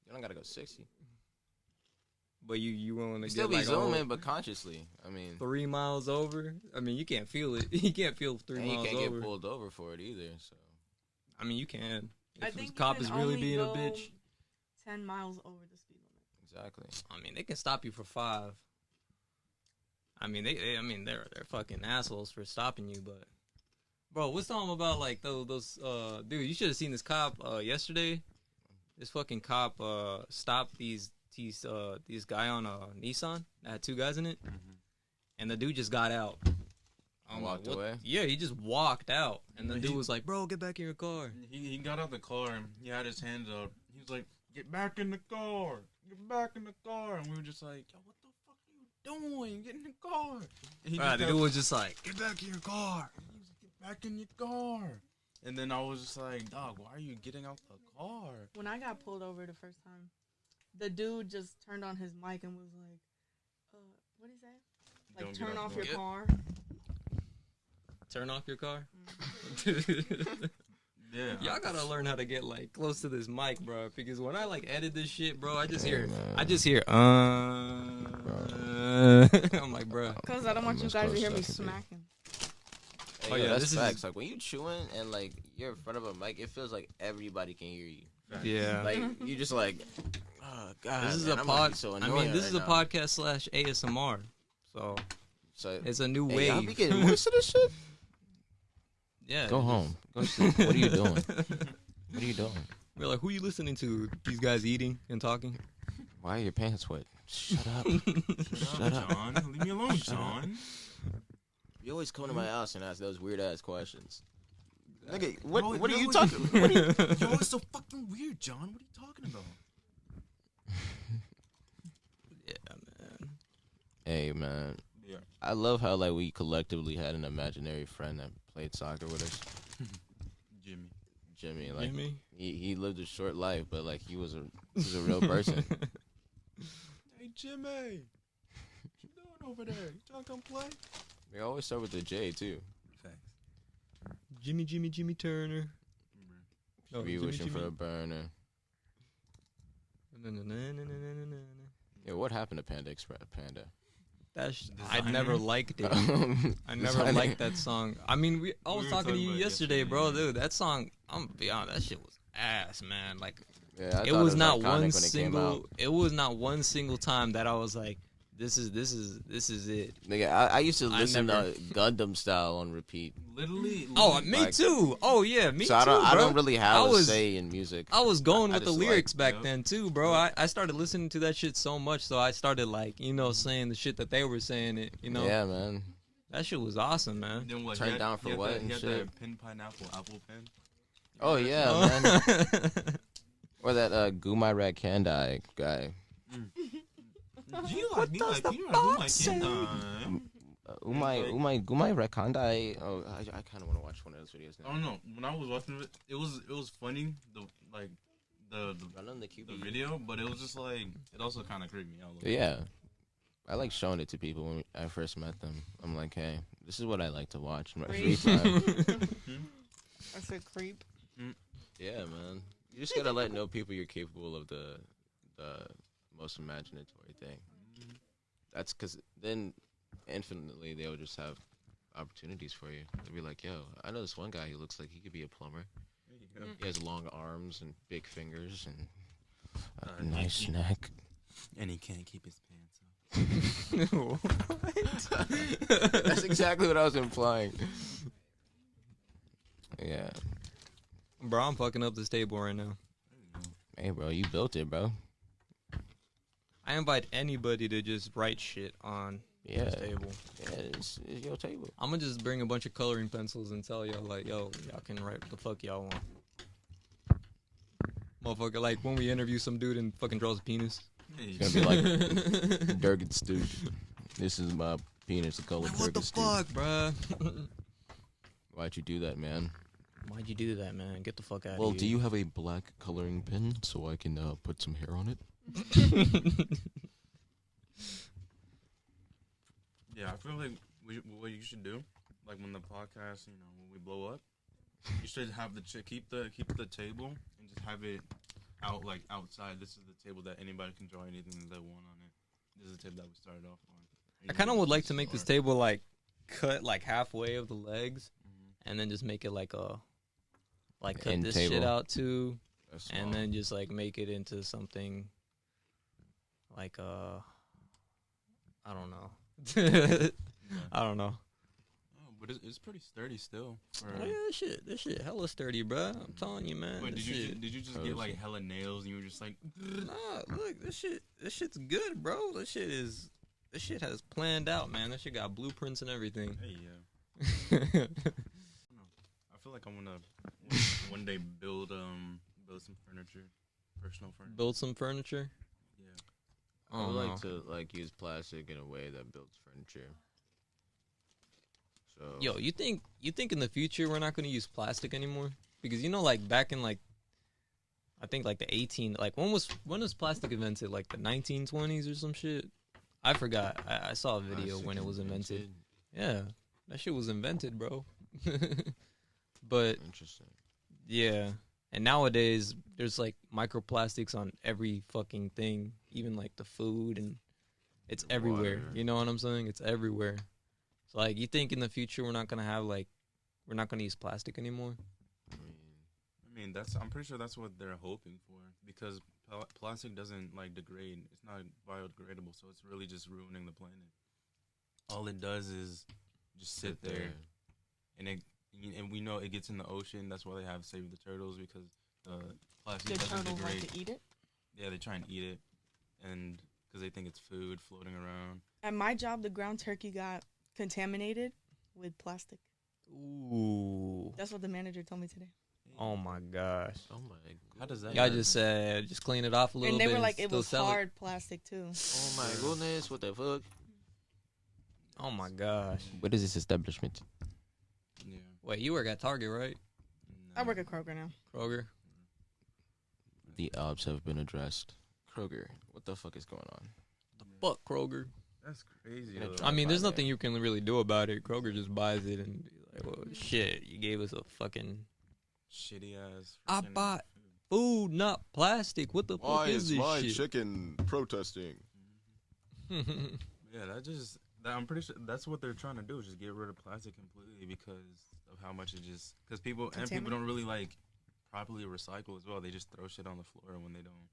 Speaker 3: You don't gotta go 60.
Speaker 1: But you willing to
Speaker 3: You still
Speaker 1: get
Speaker 3: be
Speaker 1: like
Speaker 3: zooming,
Speaker 1: oh,
Speaker 3: but consciously. I mean,
Speaker 1: 3 miles over? I mean, you can't feel it. You can't feel 3
Speaker 3: and you
Speaker 1: miles
Speaker 3: can't
Speaker 1: over.
Speaker 3: get pulled over for it either. So
Speaker 1: I mean, you can.
Speaker 4: I
Speaker 1: If the
Speaker 4: think
Speaker 1: cop
Speaker 4: you
Speaker 1: is
Speaker 4: can
Speaker 1: really
Speaker 4: only
Speaker 1: being a
Speaker 4: go
Speaker 1: bitch.
Speaker 4: 10 miles over the speed limit.
Speaker 3: Exactly.
Speaker 1: I mean, they can stop you for 5. I mean, they're fucking assholes for stopping you, but bro, what's something about like those dude? You should have seen this cop yesterday. This fucking cop stopped these guy on a Nissan that had 2 guys in it, and the dude just got out. I'm
Speaker 3: Walked
Speaker 1: like, what?
Speaker 3: away?
Speaker 1: Yeah, he just walked out, and the
Speaker 2: But
Speaker 1: dude
Speaker 2: he-
Speaker 1: was like, "Bro, get back in your car."
Speaker 2: He got out the car and he had his hands up. He was like, "Get back in the car! Get back in the car!" And we were just like, "Yo, what the fuck are you doing? Get in the car!" And he
Speaker 1: Right,
Speaker 2: just
Speaker 1: the
Speaker 2: kept-
Speaker 1: dude was just like, "Get back in your car."
Speaker 2: He was like, "Get back in your car!" And then I was just like, "Dog, why are you getting out the car?"
Speaker 4: When I got pulled over the first time, the dude just turned on his mic and was like, what did he say? Like,
Speaker 2: Don't get
Speaker 4: turn
Speaker 2: off
Speaker 4: off
Speaker 2: the
Speaker 4: your
Speaker 2: mic.
Speaker 4: car.
Speaker 1: Turn off your car.
Speaker 2: Yeah,
Speaker 1: Y'all gotta learn how to get like close to this mic, bro. Because when I like edit this shit, bro, I just hear. I'm like, bro.
Speaker 4: Because I don't want you
Speaker 3: That's
Speaker 4: guys to
Speaker 3: close
Speaker 4: hear me
Speaker 3: enough to be.
Speaker 4: smacking.
Speaker 3: Hey,
Speaker 1: Oh,
Speaker 3: yo,
Speaker 1: yeah,
Speaker 3: that's
Speaker 1: this is-
Speaker 3: facts. Like when you chewing and like you're in front of a mic, it feels like everybody can hear you.
Speaker 1: Yeah.
Speaker 3: Like you just like, oh god.
Speaker 1: This is
Speaker 3: man,
Speaker 1: a
Speaker 3: I'm gonna be
Speaker 1: pod.
Speaker 3: so
Speaker 1: I
Speaker 3: annoying
Speaker 1: mean, this is a
Speaker 3: right now.
Speaker 1: podcast / ASMR. So
Speaker 3: So
Speaker 1: it's a new
Speaker 3: hey, y'all
Speaker 1: wave.
Speaker 3: be getting used to this shit.
Speaker 1: Yeah.
Speaker 3: Go home. Go sleep. What are you doing? What are you doing?
Speaker 1: We're like, who you listening to? These guys eating and talking.
Speaker 3: Why are your pants wet? Shut up.
Speaker 2: Shut up, John. Leave me alone, John.
Speaker 3: You always come to my house and ask those weird ass questions. Nigga, what
Speaker 2: Yo,
Speaker 3: are
Speaker 2: yo,
Speaker 3: you
Speaker 2: yo,
Speaker 3: talking?
Speaker 2: Yo, it's so fucking weird, John. What are you talking about?
Speaker 1: Yeah, man.
Speaker 3: Hey man,
Speaker 2: Yeah.
Speaker 3: I love how like we collectively had an imaginary friend that played soccer with us,
Speaker 2: Jimmy.
Speaker 3: Jimmy. Like
Speaker 1: Jimmy.
Speaker 3: he lived a short life, but like he was a real person.
Speaker 2: Hey, Jimmy. What you doing over there? You trying to come play?
Speaker 3: We always start with the J too.
Speaker 2: Facts.
Speaker 1: Jimmy Turner. Oh,
Speaker 3: We
Speaker 1: Jimmy,
Speaker 3: wishing for
Speaker 1: Jimmy.
Speaker 3: a burner. Yeah, what happened to Panda Express? Panda.
Speaker 1: I
Speaker 2: Designer.
Speaker 1: never liked it. I never
Speaker 3: Designer.
Speaker 1: liked that song. I mean, I was
Speaker 2: were
Speaker 1: talking to
Speaker 2: talking
Speaker 1: you
Speaker 2: about
Speaker 1: yesterday,
Speaker 2: yesterday,
Speaker 1: bro.
Speaker 2: yeah.
Speaker 1: Dude, that song, I'm gonna be honest, that shit was ass, man. Like,
Speaker 3: Yeah, I
Speaker 1: it
Speaker 3: thought
Speaker 1: was not
Speaker 3: iconic
Speaker 1: one
Speaker 3: when it came
Speaker 1: single.
Speaker 3: out.
Speaker 1: It was not one single time that I was like, this is it.
Speaker 3: Nigga, I used to
Speaker 1: I
Speaker 3: listen
Speaker 1: never-
Speaker 3: to Gundam Style on repeat.
Speaker 2: Literally.
Speaker 1: Oh, me
Speaker 3: Like-
Speaker 1: too. Oh yeah, me
Speaker 3: So
Speaker 1: too.
Speaker 3: I
Speaker 1: bro.
Speaker 3: don't really have
Speaker 1: I
Speaker 3: a
Speaker 1: was-
Speaker 3: say in music.
Speaker 1: I was going
Speaker 3: I
Speaker 1: with the
Speaker 3: just
Speaker 1: lyrics
Speaker 2: like-
Speaker 1: back
Speaker 2: Yep.
Speaker 1: then too, bro. I started listening to that shit so much, so I started like, saying the shit that they were saying. It,
Speaker 3: Yeah, man.
Speaker 1: that shit was awesome, man.
Speaker 2: Then what?
Speaker 3: Turned down for what and
Speaker 2: He had
Speaker 3: shit?
Speaker 2: that pin pineapple apple pen.
Speaker 3: Oh yeah,
Speaker 1: Oh.
Speaker 3: man. Or that Gumai Rat Kandai guy.
Speaker 2: What does the box say?
Speaker 3: Gumai Rat Kandai. Oh, I kind of want to watch one of those videos
Speaker 2: I
Speaker 3: now.
Speaker 2: don't know. When I was watching it, it was funny. The
Speaker 3: Run on the
Speaker 2: the
Speaker 3: QB.
Speaker 2: video, but it was just like it also kind of creeped me out. A little.
Speaker 3: Yeah. I like showing it to people when I first met them. I'm like, hey, this is what I like to watch in my free time.
Speaker 4: I said creep.
Speaker 3: Yeah, man. You just gotta let know people you're capable of the most imaginatory thing. That's because then infinitely they'll just have opportunities for you. They'll be like, yo, I know this one guy who looks like he could be a plumber.
Speaker 2: There you go.
Speaker 3: He has long arms and big fingers and a
Speaker 2: Uh,
Speaker 3: nice
Speaker 2: he-
Speaker 3: neck.
Speaker 2: And he can't keep his pants up.
Speaker 3: That's exactly what I was implying. Yeah.
Speaker 1: Bro, I'm fucking up this table right now.
Speaker 3: Hey, bro, you built it, bro.
Speaker 1: I invite anybody to just write shit on
Speaker 3: Yeah.
Speaker 1: this table.
Speaker 3: Yeah, it's your table.
Speaker 1: I'm gonna just bring a bunch of coloring pencils and tell y'all like, yo, y'all can write what the fuck y'all want. Motherfucker, like when we interview some dude and fucking draws a penis.
Speaker 2: Hey,
Speaker 3: It's gonna be like Durgan Stew. This is my penis, the color
Speaker 1: Like, what the
Speaker 3: Durgan Stew.
Speaker 1: fuck, bruh?
Speaker 3: Why'd you do that, man?
Speaker 1: Why'd you do that, man? Get the fuck out
Speaker 3: Well,
Speaker 1: of here.
Speaker 3: do you have a black coloring pen so I can put some hair on it?
Speaker 2: Yeah, I feel like what you should do, like when the podcast, when we blow up, you should have keep the table and just have it out like outside. This is the table that anybody can draw anything that they want on it. This is the table that we started off on.
Speaker 1: I kind of would like to make this
Speaker 2: table.
Speaker 1: table like cut like halfway of the legs, and then just make it like a like cut
Speaker 3: End
Speaker 1: this shit
Speaker 3: table.
Speaker 1: out too,
Speaker 3: That's
Speaker 1: and
Speaker 3: small.
Speaker 1: then just like make it into something like I don't know. I don't know.
Speaker 2: Oh, but it's pretty sturdy still. For,
Speaker 1: Oh, yeah, this shit hella sturdy, bruh. I'm telling you, man.
Speaker 2: Wait,
Speaker 1: this
Speaker 2: did
Speaker 1: shit.
Speaker 2: you just
Speaker 3: Oh,
Speaker 2: get
Speaker 3: this
Speaker 2: like
Speaker 3: shit.
Speaker 2: hella nails and you were just like,
Speaker 1: Nah, look, this shit's good, bro. This shit has planned out, man. That shit got blueprints and everything.
Speaker 2: hey, yeah. I feel like I wanna one day build some furniture, personal furniture.
Speaker 1: Build some furniture.
Speaker 2: Yeah.
Speaker 3: I would
Speaker 1: Oh,
Speaker 3: like to like use plastic in a way that builds furniture. So
Speaker 1: Yo, you think in the future we're not gonna use plastic anymore? Because like back in like I think like the 18 like when was plastic invented? Like the 1920s or some shit? I forgot. I saw a video
Speaker 3: plastic
Speaker 1: when it was invented. Yeah, that shit was invented, bro. But
Speaker 3: Interesting.
Speaker 1: yeah, and nowadays there's like microplastics on every fucking thing, even like the food, and it's
Speaker 3: The
Speaker 1: everywhere.
Speaker 3: water.
Speaker 1: You know what I'm saying? It's everywhere. So like, you think in the future we're not gonna use plastic anymore?
Speaker 3: I mean,
Speaker 2: I'm pretty sure that's what they're hoping for because plastic doesn't like degrade. It's not biodegradable, so it's really just ruining the planet. All it does is just sit there, and we know it gets in the ocean. That's why they have Save the Turtles because the plastic
Speaker 4: The
Speaker 2: doesn't
Speaker 4: turtles
Speaker 2: degrade.
Speaker 4: like to eat it.
Speaker 2: Yeah, they try and eat it, and because they think it's food floating around.
Speaker 4: At my job, the ground turkey got contaminated with plastic.
Speaker 1: Ooh.
Speaker 4: That's what the manager told me today.
Speaker 1: Oh my gosh.
Speaker 3: Oh my!
Speaker 2: How does that?
Speaker 1: Y'all
Speaker 2: work?
Speaker 1: just said just clean it off a little
Speaker 4: And they
Speaker 1: bit.
Speaker 4: were like, it
Speaker 1: still
Speaker 4: was
Speaker 1: sell
Speaker 4: hard plastic too.
Speaker 3: Oh my goodness! What the fuck?
Speaker 1: Oh my gosh.
Speaker 3: What is this establishment?
Speaker 2: Yeah.
Speaker 1: Wait, you work at Target, right?
Speaker 4: I work at Kroger now.
Speaker 1: Kroger.
Speaker 3: The ops have been addressed. Kroger, what the fuck is going on?
Speaker 1: Fuck Kroger.
Speaker 2: That's crazy.
Speaker 3: Yeah,
Speaker 2: though.
Speaker 1: I mean, there's
Speaker 3: buy
Speaker 1: nothing you can really do about it. Kroger just buys it and be like, well, shit, you gave us a fucking
Speaker 2: Shitty ass.
Speaker 1: I
Speaker 2: freaking
Speaker 1: bought-
Speaker 2: food.
Speaker 1: food, not plastic. What the fuck is this shit?
Speaker 5: chicken protesting?
Speaker 2: Yeah, I'm pretty sure that's what they're trying to do. Is just get rid of plastic completely because of how much it just because people don't really like properly recycle as well. They just throw shit on the floor when they don't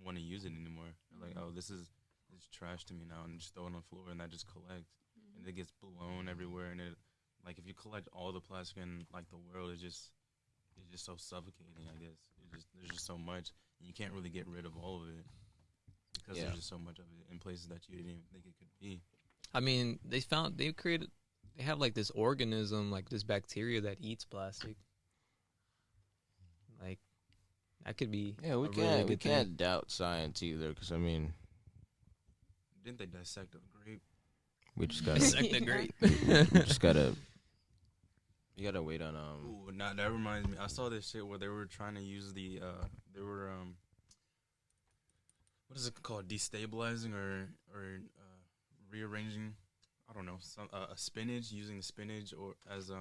Speaker 2: want to use it anymore. They're like, oh, this is trash to me now, and just throw it on the floor, and that just collects, and it gets blown everywhere. And it like if you collect all the plastic in like the world, it's just so suffocating. I guess there's just so much, and you can't really get rid of all of it. Because
Speaker 3: Yeah.
Speaker 2: there's just so much of it in places that you didn't even think it could be.
Speaker 1: I mean, they have like this organism, like this bacteria that eats plastic. Like, that could be
Speaker 3: Yeah, we
Speaker 1: a
Speaker 3: can't
Speaker 1: really
Speaker 3: we
Speaker 1: good thing.
Speaker 3: can't doubt science either, because I mean,
Speaker 2: Didn't they dissect a grape?
Speaker 3: we just gotta
Speaker 1: Dissect the grape.
Speaker 3: you gotta wait on
Speaker 2: Ooh, nah, that reminds me. I saw this shit where they were trying to use what is it called? Destabilizing or rearranging. I don't know. Some a spinach, using the spinach or as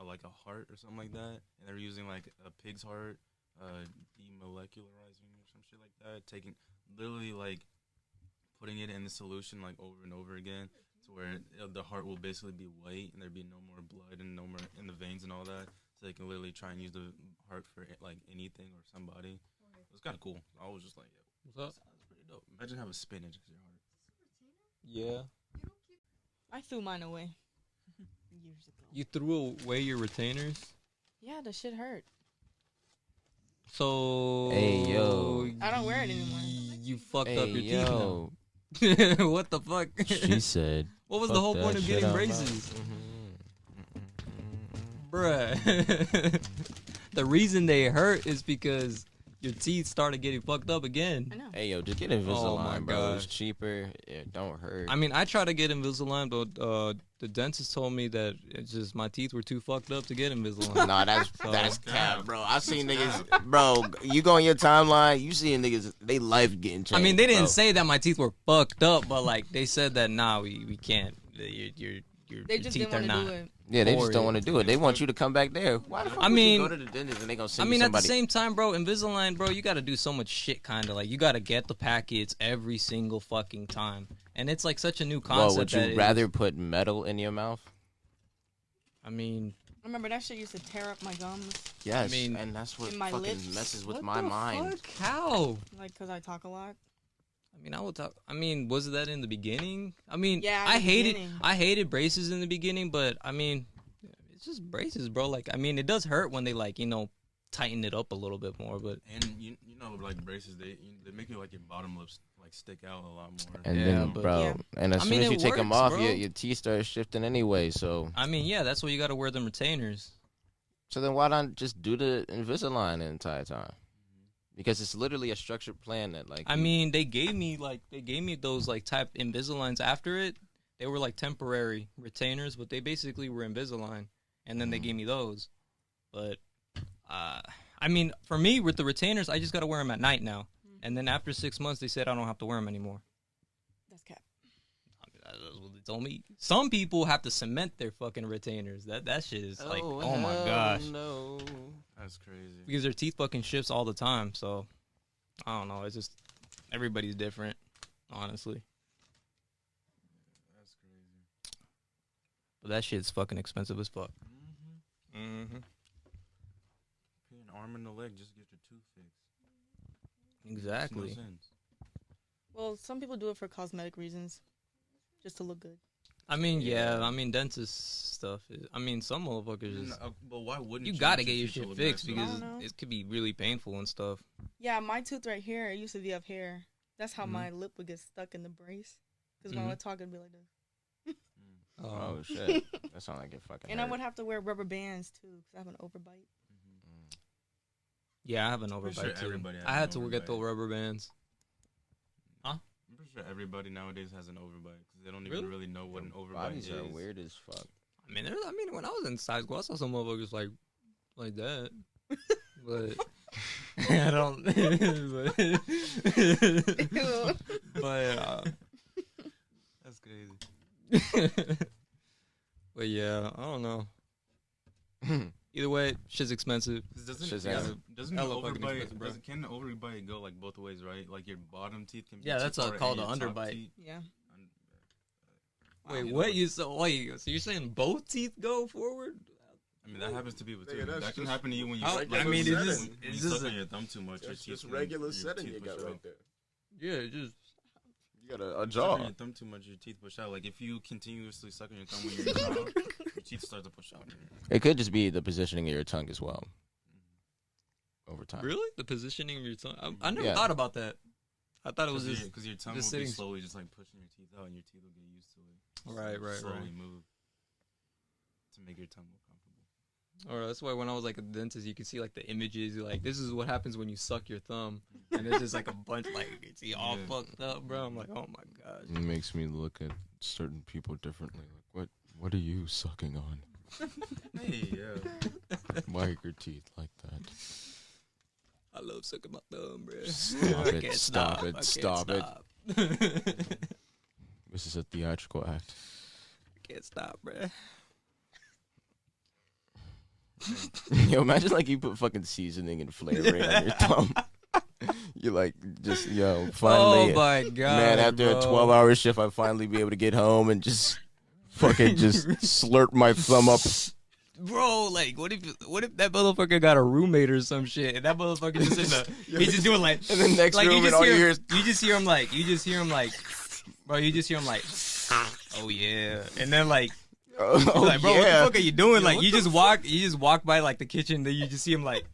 Speaker 2: like a heart or something like that, and they were using like a pig's heart, demolecularizing or some shit like that, taking literally like putting it in the solution like over and over again, to where the heart will basically be white and there'd be no more blood and no more in the veins and all that. So they can literally try and use the heart for like anything or somebody. It was kind of cool. I was just like, yo,
Speaker 1: What's up?
Speaker 2: sounds pretty dope. Imagine having spinach as your heart.
Speaker 1: Yeah.
Speaker 4: I threw mine away years ago.
Speaker 1: You threw away your retainers?
Speaker 4: Yeah, the shit hurt.
Speaker 1: So.
Speaker 3: Hey, yo.
Speaker 4: I don't wear it anymore.
Speaker 1: You fucked
Speaker 3: hey
Speaker 1: up your
Speaker 3: yo,
Speaker 1: teeth now. What the fuck?
Speaker 3: she said.
Speaker 1: What was the
Speaker 3: "Fuck
Speaker 1: whole
Speaker 3: that
Speaker 1: point of
Speaker 3: shit
Speaker 1: getting
Speaker 3: out my-"
Speaker 1: braces?
Speaker 3: Mhm.
Speaker 1: Bruh. The reason they hurt is because your teeth started getting fucked up again.
Speaker 4: I know.
Speaker 3: Hey yo, just get
Speaker 1: Oh my
Speaker 3: Invisalign, bro. It's
Speaker 1: gosh.
Speaker 3: cheaper. It don't hurt.
Speaker 1: I mean, I tried to get Invisalign, but the dentist told me that it's just my teeth were too fucked up to get Invisalign.
Speaker 3: Nah, that's
Speaker 1: So-
Speaker 3: that's cap, bro. I seen niggas, bro. You go on your timeline, you see niggas, they life getting changed.
Speaker 1: I mean, they didn't
Speaker 3: bro.
Speaker 1: say that my teeth were fucked up, but like they said that nah, we can't. Your
Speaker 4: They just
Speaker 1: teeth
Speaker 4: didn't
Speaker 1: are
Speaker 4: want
Speaker 1: not.
Speaker 4: to do it.
Speaker 3: Yeah, they
Speaker 1: for
Speaker 3: just don't
Speaker 1: it.
Speaker 3: want to do it. They want you to come back there. Why the fuck
Speaker 1: I
Speaker 3: would
Speaker 1: mean-
Speaker 3: you go to the dentist and they gonna
Speaker 1: I
Speaker 3: send
Speaker 1: mean,
Speaker 3: you
Speaker 1: at the
Speaker 3: somebody?
Speaker 1: same time, bro, Invisalign, bro, you got to do so much shit, kind of like you got to get the packets every single fucking time, and it's like such a new
Speaker 3: Well,
Speaker 1: concept.
Speaker 3: would
Speaker 1: that
Speaker 3: you
Speaker 1: it-
Speaker 3: rather put metal in your mouth?
Speaker 1: I mean,
Speaker 4: I remember that shit used to tear up my gums,
Speaker 3: Yes,
Speaker 1: I mean,
Speaker 3: and that's what
Speaker 4: in my
Speaker 3: fucking
Speaker 4: lips.
Speaker 3: messes with
Speaker 1: What
Speaker 3: my
Speaker 1: the
Speaker 3: mind.
Speaker 1: fuck? How?
Speaker 4: like, cause I talk a lot.
Speaker 1: I mean, I would talk. I mean, was that in the beginning? I mean,
Speaker 4: Yeah, in
Speaker 1: I
Speaker 4: the
Speaker 1: hated.
Speaker 4: beginning.
Speaker 1: I hated braces in the beginning, but I mean, it's just braces, bro. Like, I mean, it does hurt when they like, tighten it up a little bit more. But
Speaker 2: And you know, like braces, they make you like your bottom lips like stick out a lot more.
Speaker 3: And
Speaker 1: Yeah,
Speaker 3: then,
Speaker 1: but-
Speaker 3: bro,
Speaker 4: Yeah.
Speaker 3: and as
Speaker 1: I
Speaker 3: soon
Speaker 1: mean,
Speaker 3: as you
Speaker 1: it
Speaker 3: take them
Speaker 1: works,
Speaker 3: off,
Speaker 1: bro.
Speaker 3: your teeth start shifting anyway. So,
Speaker 1: I mean, yeah, that's why you got to wear them retainers.
Speaker 3: then why not just do the Invisalign the entire time? Because it's literally a structured plan that, like,
Speaker 1: I mean, they gave me those like type Invisaligns after it. They were like temporary retainers, but they basically were Invisalign, and then they gave me those. But I mean, for me with the retainers, I just got to wear them at night now. And then after 6 months, they said I don't have to wear them anymore.
Speaker 4: That's cap.
Speaker 1: I mean, that's what they told me. Some people have to cement their fucking retainers. That shit is like, oh my
Speaker 3: hell
Speaker 1: gosh,
Speaker 3: no.
Speaker 2: That's crazy.
Speaker 1: because their teeth fucking shifts all the time. So I don't know. It's just everybody's different, honestly.
Speaker 2: That's crazy.
Speaker 1: But that shit's fucking expensive as fuck.
Speaker 2: Mm-hmm. Pay an arm and a leg just to get your tooth fixed.
Speaker 1: Exactly.
Speaker 2: Makes no sense.
Speaker 4: Well, some people do it for cosmetic reasons, just to look good.
Speaker 1: I mean, yeah.
Speaker 3: Yeah.
Speaker 1: I mean, dentist stuff. I mean, some motherfuckers just.
Speaker 2: But why wouldn't
Speaker 1: You
Speaker 2: you
Speaker 1: gotta
Speaker 2: want
Speaker 1: get your
Speaker 2: teeth to
Speaker 1: shit
Speaker 2: look
Speaker 1: fixed
Speaker 2: nice?
Speaker 1: because
Speaker 4: I don't know.
Speaker 1: it could be really painful and stuff.
Speaker 4: Yeah, my tooth right here, it used to be up here. That's how
Speaker 1: Mhm.
Speaker 4: my lip would get stuck in the brace. Because when I
Speaker 1: Mhm.
Speaker 4: would talk, it'd be like this.
Speaker 3: Oh, shit. That sounds like it fucking
Speaker 4: And I
Speaker 3: hurt.
Speaker 4: would have to wear rubber bands too, because I have an overbite.
Speaker 1: Yeah, I have an
Speaker 2: Pretty
Speaker 1: overbite
Speaker 2: sure
Speaker 1: too.
Speaker 2: everybody has
Speaker 1: I
Speaker 2: an
Speaker 1: had to get the
Speaker 2: overbite.
Speaker 1: rubber bands.
Speaker 2: I'm pretty sure everybody nowadays has an overbite because they don't even
Speaker 1: Really?
Speaker 2: really know what an overbite
Speaker 3: Bodies
Speaker 2: is.
Speaker 3: are weird as fuck.
Speaker 1: I mean, when I was in high school, I saw some motherfuckers like that, but I don't. but
Speaker 2: That's crazy.
Speaker 1: but yeah, I don't know. Either way, shit's expensive.
Speaker 2: 'Cause doesn't
Speaker 3: Shazam.
Speaker 2: doesn't the
Speaker 1: Hella fucking
Speaker 2: overbite
Speaker 1: expensive, bro.
Speaker 2: can the overbite go like both ways, right? Like your bottom teeth can be
Speaker 1: Yeah,
Speaker 2: too
Speaker 1: that's
Speaker 2: far
Speaker 1: called
Speaker 2: and
Speaker 1: an
Speaker 2: your top
Speaker 1: underbite.
Speaker 2: teeth-
Speaker 4: Yeah.
Speaker 2: un-
Speaker 1: Wait,
Speaker 2: you know
Speaker 1: what? So you're saying both teeth go forward?
Speaker 2: I mean, that happens to people too.
Speaker 5: Nigga, that's
Speaker 2: That can
Speaker 5: just
Speaker 2: happen to you when you.
Speaker 1: How-
Speaker 2: like,
Speaker 5: I mean,
Speaker 2: when
Speaker 5: it's
Speaker 2: you
Speaker 5: just-
Speaker 2: when you
Speaker 1: it's
Speaker 2: suck
Speaker 1: just
Speaker 2: on your thumb too much.
Speaker 5: That's
Speaker 2: your
Speaker 5: just
Speaker 2: teeth
Speaker 5: regular
Speaker 2: your
Speaker 5: setting
Speaker 2: teeth
Speaker 5: you
Speaker 2: push
Speaker 5: got
Speaker 2: out.
Speaker 5: right there.
Speaker 1: Yeah, just.
Speaker 5: You got a
Speaker 2: Suck on
Speaker 5: jaw.
Speaker 2: your thumb too much, your teeth push out. Like if you continuously suck on your thumb when you're a child, your teeth start to push out.
Speaker 3: It could just be the positioning of your tongue as well. Over time.
Speaker 1: Really? The positioning of your tongue? I never
Speaker 3: Yeah.
Speaker 1: thought about that. I thought it was just
Speaker 2: Because your tongue
Speaker 1: just
Speaker 2: will be
Speaker 1: sitting-
Speaker 2: slowly just like pushing your teeth out, and your teeth will get used to it.
Speaker 1: Right,
Speaker 2: Slowly
Speaker 1: right.
Speaker 2: move to make your tongue more comfortable.
Speaker 1: Or that's why when I was like a dentist, you could see like the images. Like this is what happens when you suck your thumb, and it's just like a bunch like it's all
Speaker 2: Yeah.
Speaker 1: fucked up, bro. I'm like, oh my gosh.
Speaker 3: It makes me look at certain people differently. Like, what are you sucking on?
Speaker 2: Hey, yeah.
Speaker 3: Why are your teeth like that?
Speaker 1: I love sucking my thumb, bro.
Speaker 3: Stop
Speaker 1: I
Speaker 3: it,
Speaker 1: can't
Speaker 3: stop
Speaker 1: I
Speaker 3: it,
Speaker 1: can't
Speaker 3: stop it.
Speaker 1: stop.
Speaker 3: This is a theatrical act.
Speaker 1: I can't stop, bro.
Speaker 3: Yo, imagine like you put fucking seasoning and flavoring on your thumb. You're like, just, finally.
Speaker 1: Oh my god,
Speaker 3: Man, after a 12-hour shift, I finally be able to get home and just fucking just slurp my thumb up.
Speaker 1: Bro, like, what if that motherfucker got a roommate or some shit, and that motherfucker just in the, he's just doing like,
Speaker 3: In the next
Speaker 1: like
Speaker 3: room, and all you hear is,
Speaker 1: you just hear him like, bro, you just hear him like, oh yeah, and then like,
Speaker 3: oh,
Speaker 1: like, bro, what the
Speaker 3: yeah.
Speaker 1: fuck are you doing? Like, you just walk by like the kitchen, then you just see him like,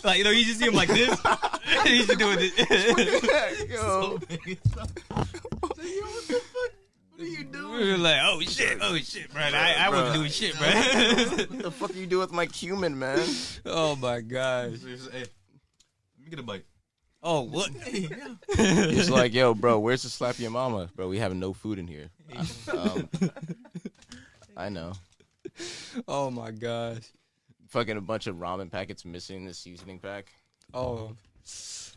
Speaker 1: you just see him like this, and he's just doing this.
Speaker 3: Yo.
Speaker 2: What are you doing?
Speaker 1: We were like, oh shit, bro, I wasn't doing shit, bro.
Speaker 3: What the fuck are you doing with my cumin, man?
Speaker 1: Oh my gosh.
Speaker 2: Hey, let me get a bite.
Speaker 1: Oh what?
Speaker 3: It's like, yo, bro, where's the slap your mama? Bro, we have no food in here. I know.
Speaker 1: Oh my gosh.
Speaker 3: Fucking a bunch of ramen packets missing the seasoning pack.
Speaker 1: Oh.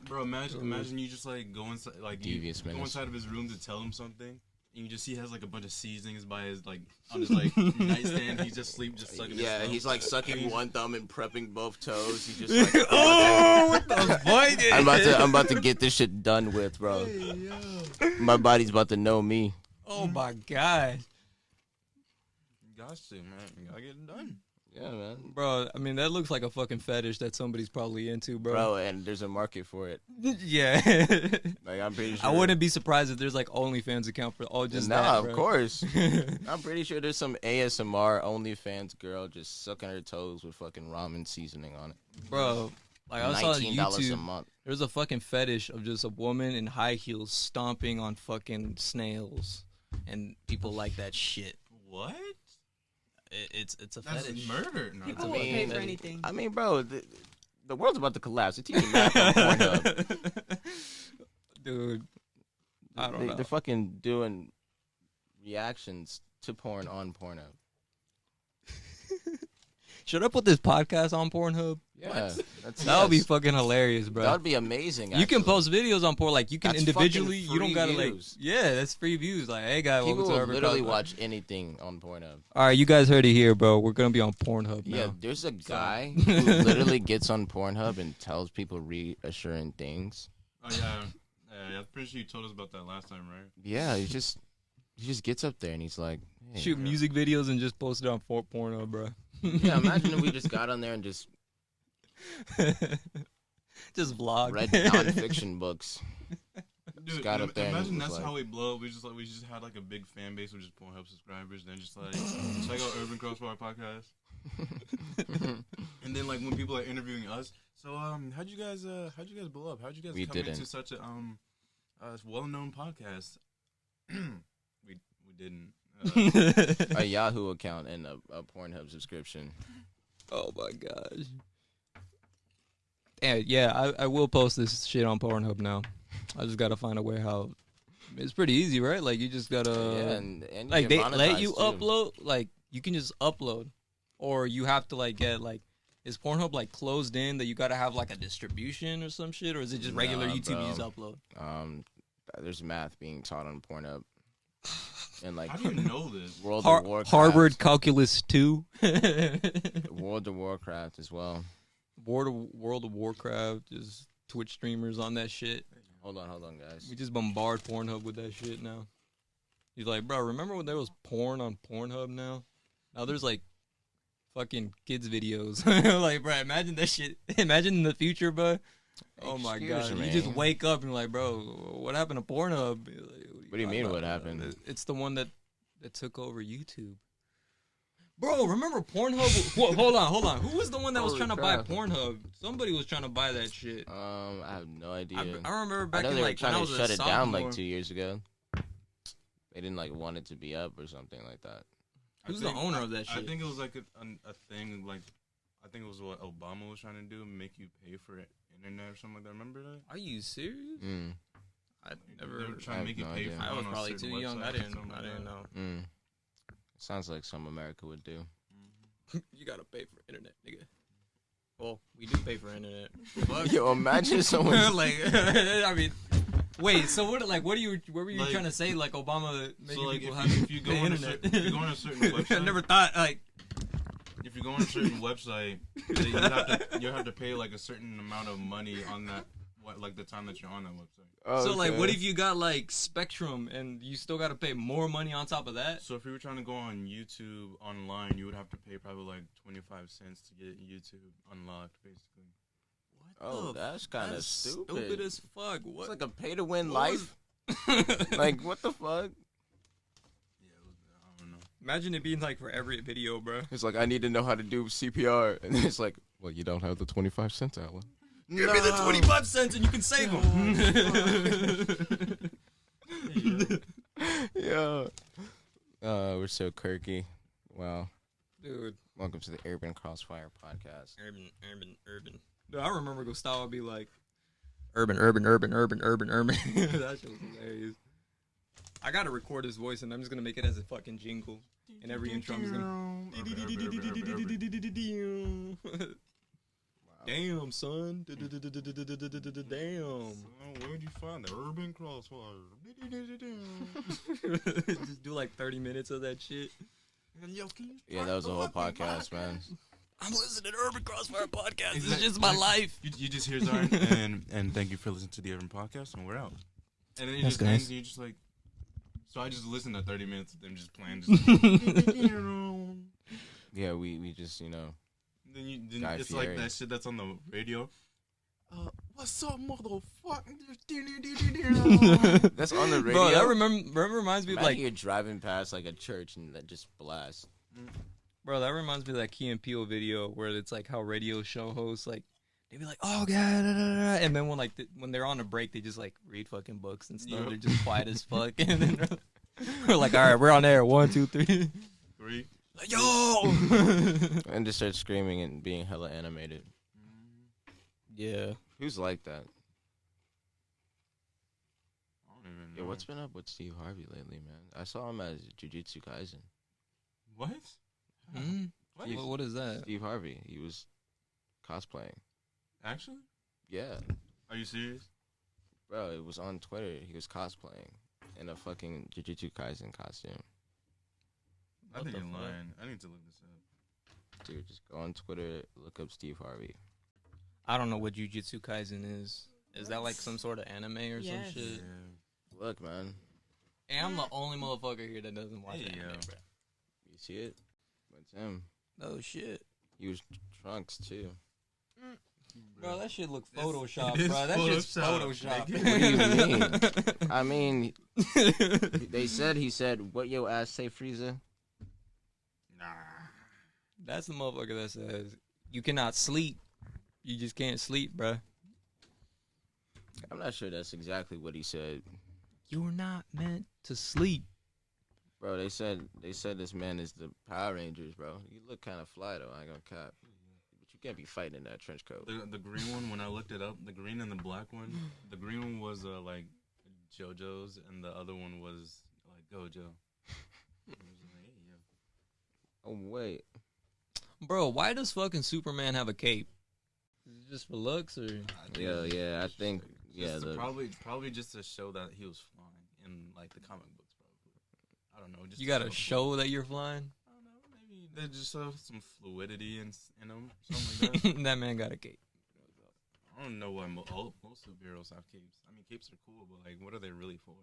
Speaker 2: Bro, imagine you just like go inside, like
Speaker 3: Devious
Speaker 2: you go
Speaker 3: menace.
Speaker 2: inside of his room to tell him something, and you just see he has like a bunch of seasonings by his like on his like nightstand. He's just sleep, just sucking.
Speaker 3: Yeah,
Speaker 2: his
Speaker 3: he's
Speaker 2: thumb.
Speaker 3: like sucking one thumb and prepping both toes. He's just like,
Speaker 1: Oh, what the fuck?
Speaker 3: I'm about to get this shit done with, bro. My body's about to know me.
Speaker 1: Oh my gosh.
Speaker 2: You got to, man. You gotta get it done.
Speaker 3: Yeah, man.
Speaker 1: Bro, I mean, that looks like a fucking fetish that somebody's probably into, bro.
Speaker 3: Bro, and there's a market for it.
Speaker 1: Yeah.
Speaker 3: Like, I'm pretty sure.
Speaker 1: I wouldn't be surprised if there's like OnlyFans account for all just that,
Speaker 3: Nah,
Speaker 1: bro.
Speaker 3: of course. I'm pretty sure there's some ASMR OnlyFans girl just sucking her toes with fucking ramen seasoning on it.
Speaker 1: Bro, like I saw on
Speaker 3: $19 a
Speaker 1: YouTube,
Speaker 3: month.
Speaker 1: there's a fucking fetish of just a woman in high heels stomping on fucking snails, and people like that shit.
Speaker 2: What?
Speaker 1: It's a
Speaker 2: That's
Speaker 1: fetish.
Speaker 2: murder. No,
Speaker 4: People
Speaker 3: I
Speaker 4: will pay
Speaker 3: mean,
Speaker 4: for anything.
Speaker 3: I mean, bro, the world's about to collapse. They're teaching math on Pornhub.
Speaker 1: Dude, I don't know.
Speaker 3: They're fucking doing reactions to porn on Pornhub.
Speaker 1: Should I put this podcast on Pornhub?
Speaker 3: Yeah,
Speaker 1: That would be fucking hilarious, bro.
Speaker 3: That would be amazing.
Speaker 1: You can
Speaker 3: actually.
Speaker 1: post videos on porn, like you can
Speaker 3: That's
Speaker 1: individually.
Speaker 3: fucking
Speaker 1: You don't
Speaker 3: free
Speaker 1: gotta
Speaker 3: views.
Speaker 1: like. Yeah, that's free views. Like, hey guy,
Speaker 3: People
Speaker 1: welcome to
Speaker 3: will
Speaker 1: Urban
Speaker 3: literally
Speaker 1: Crossfire.
Speaker 3: watch anything on Pornhub.
Speaker 1: All right, you guys heard it here, bro. We're gonna be on Pornhub
Speaker 3: Yeah,
Speaker 1: now.
Speaker 3: there's a guy who literally gets on Pornhub and tells people reassuring things.
Speaker 2: Oh yeah, I'm pretty sure you told us about that last time, right?
Speaker 3: Yeah, he just gets up there and he's like, hey,
Speaker 1: Shoot music videos and just post it on Pornhub, bro.
Speaker 3: yeah, imagine if we just got on there and just
Speaker 1: Just vlog.
Speaker 3: read nonfiction books.
Speaker 2: Dude,
Speaker 3: got up there and
Speaker 2: imagine
Speaker 3: was
Speaker 2: that's
Speaker 3: like-
Speaker 2: how we blow up. We just had like a big fan base with just Pornhub subscribers. Then just like check out Urban Crossfire podcast. And then like when people are interviewing us, so how'd you guys blow up? How'd you guys
Speaker 3: We
Speaker 2: come
Speaker 3: didn't.
Speaker 2: into such a well-known podcast? we didn't.
Speaker 3: A Yahoo account and a Pornhub subscription.
Speaker 1: Oh my gosh. And yeah, I will post this shit on Pornhub now. I just gotta find a way how. It's pretty easy, right? Like you just gotta.
Speaker 3: yeah, and you
Speaker 1: like
Speaker 3: get
Speaker 1: they let
Speaker 3: monetized,
Speaker 1: you
Speaker 3: too.
Speaker 1: upload. Like you can just upload, or you have to like get like. Is Pornhub like closed in that you gotta have like a distribution or some shit, or is it just regular
Speaker 3: Nah,
Speaker 1: YouTube
Speaker 3: bro.
Speaker 1: you just upload?
Speaker 3: There's math being taught on Pornhub. And like
Speaker 2: How do you know this?
Speaker 3: World of Warcraft,
Speaker 1: Harvard Calculus 2.
Speaker 3: World of Warcraft as well.
Speaker 1: World of Warcraft, just Twitch streamers on that shit.
Speaker 3: Hold on, guys.
Speaker 1: We just bombard Pornhub with that shit now. He's like, bro, remember when there was porn on Pornhub now? Now there's like fucking kids videos. Like, bro, imagine that shit. Imagine in the future, bro. Oh my
Speaker 3: Excuse
Speaker 1: god.
Speaker 3: me.
Speaker 1: You just wake up and like, bro, what happened to Pornhub? Like,
Speaker 3: What do you mean,
Speaker 1: talking
Speaker 3: what
Speaker 1: about?
Speaker 3: happened?
Speaker 1: It's the one that took over YouTube. Bro, remember Pornhub? Hold on. Who was the one that was
Speaker 3: Holy
Speaker 1: trying to buy
Speaker 3: crap.
Speaker 1: Pornhub? Somebody was trying to buy that shit.
Speaker 3: I have no idea.
Speaker 1: I remember
Speaker 3: I
Speaker 1: back
Speaker 3: know
Speaker 1: in
Speaker 3: they were
Speaker 1: like when I
Speaker 3: trying
Speaker 1: was
Speaker 3: to
Speaker 1: a
Speaker 3: shut it down
Speaker 1: sophomore.
Speaker 3: like 2 years ago. They didn't like want it to be up or something like that.
Speaker 1: Who's the owner of that
Speaker 2: I
Speaker 1: shit?
Speaker 2: think it was like a thing like I think it was what Obama was trying to do, make you pay for it, internet or something like that. Remember that?
Speaker 1: Are you serious?
Speaker 3: Mm.
Speaker 1: I
Speaker 2: They
Speaker 1: never.
Speaker 2: were
Speaker 3: I
Speaker 2: trying
Speaker 3: have
Speaker 2: to make you
Speaker 3: no
Speaker 2: pay
Speaker 3: idea.
Speaker 2: for it.
Speaker 1: I was
Speaker 2: on
Speaker 1: probably
Speaker 2: certain
Speaker 1: too young. I
Speaker 2: websites or
Speaker 1: didn't
Speaker 2: something like that.
Speaker 1: know.
Speaker 3: Mm. Sounds like some America would do.
Speaker 1: You gotta pay for internet, nigga. Well, we do pay for internet. Fuck.
Speaker 3: Yo, imagine someone.
Speaker 1: Like, I mean, wait. So what? Like, what were you
Speaker 2: Like-
Speaker 1: trying to say? Like Obama making
Speaker 2: So like
Speaker 1: people
Speaker 2: if
Speaker 1: have
Speaker 2: you go
Speaker 1: the
Speaker 2: on a
Speaker 1: internet.
Speaker 2: if you go on a certain website,
Speaker 1: I never thought like.
Speaker 2: if you go on a certain website, then you have to pay like a certain amount of money on that like the time that you're on that website.
Speaker 1: So like, what if you got like Spectrum and you still got to pay more money on top of that?
Speaker 2: So if you were trying to go on YouTube online, you would have to pay probably like 25 cents to get YouTube unlocked, basically.
Speaker 3: Oh, that's kind of
Speaker 1: That's
Speaker 3: stupid.
Speaker 1: as fuck. What?
Speaker 3: It's like a pay-to-win
Speaker 1: What
Speaker 3: life.
Speaker 1: was-
Speaker 3: Like, what the fuck?
Speaker 2: Yeah, I don't know.
Speaker 1: Imagine it being like for every video, bro.
Speaker 3: It's like, I need to know how to do CPR. And then it's like, well, you don't have the 25 cents, Alan.
Speaker 1: Give me the 25 cents and you can save them.
Speaker 3: Yeah. We're so quirky. Wow.
Speaker 1: Dude,
Speaker 3: Welcome to the Urban Crossfire podcast.
Speaker 1: urban. Dude, I remember Gustavo would be like, urban. That shit was hilarious. I gotta record his voice and I'm just gonna make it as a fucking jingle. And every intro I'm just gonna. Damn, son. Damn.
Speaker 2: Where'd you find the Urban Crossfire?
Speaker 1: Just do like 30 minutes of that shit.
Speaker 3: Yeah, that was a whole podcast, man.
Speaker 1: I'm listening to Urban Crossfire podcast. This is
Speaker 2: Exactly.
Speaker 1: just my life.
Speaker 2: You just hear Zion and thank you for listening to the Urban Podcast, and we're out. And then it
Speaker 1: Thanks,
Speaker 2: just
Speaker 1: guys.
Speaker 2: ends, and you just like. So I just listened to 30 minutes of them just playing.
Speaker 3: Yeah, we just
Speaker 2: Then
Speaker 3: Guy
Speaker 2: it's like
Speaker 3: Fieri.
Speaker 2: that shit that's on the radio. What's up, motherfucker?
Speaker 3: that's on the radio.
Speaker 1: Bro, that reminds me of
Speaker 3: Imagine
Speaker 1: like,
Speaker 3: you're driving past like a church and that just blasts.
Speaker 1: bro, that reminds me of that Key and Peele video where it's like how radio show hosts like they be like, oh god, da, da, da, and then when they're on a break, they just like read fucking books and stuff.
Speaker 2: Yep.
Speaker 1: They're just quiet as fuck, and then we're like, all right, we're on air. 1, 2, 3.
Speaker 2: 3.
Speaker 1: Like, yo.
Speaker 3: And just start screaming and being hella animated.
Speaker 1: Yeah.
Speaker 3: Who's like that?
Speaker 2: I don't even know.
Speaker 3: Yeah, what's been up with Steve Harvey lately, man? I saw him as Jujutsu Kaisen.
Speaker 2: What?
Speaker 1: Mhm.
Speaker 2: What?
Speaker 1: What is that?
Speaker 3: Steve Harvey, he was cosplaying.
Speaker 2: Actually?
Speaker 3: Yeah,
Speaker 2: Are you serious?
Speaker 3: bro, it was on Twitter. He was cosplaying in a fucking Jujutsu Kaisen costume.
Speaker 2: I
Speaker 1: What
Speaker 2: think
Speaker 1: the
Speaker 2: you're
Speaker 1: fuck?
Speaker 2: lying. I need to look this up.
Speaker 3: Dude, just go on Twitter, look up Steve Harvey.
Speaker 1: I don't know what Jujutsu Kaisen is. Is that like some sort of anime or
Speaker 4: Yes.
Speaker 1: some shit?
Speaker 2: Yeah.
Speaker 3: Look, man,
Speaker 1: And I'm the only motherfucker here that doesn't watch
Speaker 2: Hey,
Speaker 1: anime,
Speaker 2: yo.
Speaker 1: bro.
Speaker 3: you see it? It's him.
Speaker 1: Oh shit.
Speaker 3: He was Trunks too.
Speaker 1: Bro, that shit look
Speaker 2: It's-
Speaker 1: photoshopped,
Speaker 2: it is
Speaker 1: bro. That's just
Speaker 2: Photoshop,
Speaker 1: photoshopped.
Speaker 3: What do you mean? I mean, he said, what your ass say, Frieza?
Speaker 2: Nah.
Speaker 1: That's the motherfucker that says you cannot sleep. You just can't sleep, bro.
Speaker 3: I'm not sure that's exactly what he said.
Speaker 1: You're not meant to sleep.
Speaker 3: Bro, they said this man is the Power Rangers, bro. You look kind of fly though. I ain't gonna cap, but you can't be fighting in that trench coat.
Speaker 2: The green one, when I looked it up, the green and the black one, the green one was like JoJo's, and the other one was like Gojo. I was like, hey, yo.
Speaker 3: Oh wait,
Speaker 1: Bro, why does fucking Superman have a cape? Is it just for looks or?
Speaker 3: yeah. I think
Speaker 2: Just to probably just to show that he was flying in like the comic books, probably. I don't know. Just
Speaker 1: You
Speaker 2: to
Speaker 1: got a
Speaker 2: show-
Speaker 1: show that you're flying?
Speaker 2: I don't know. Maybe they just have some fluidity in them, something like that.
Speaker 1: That man got a cape.
Speaker 2: I don't know why most superheroes have capes. I mean, capes are cool, but like, what are they really for?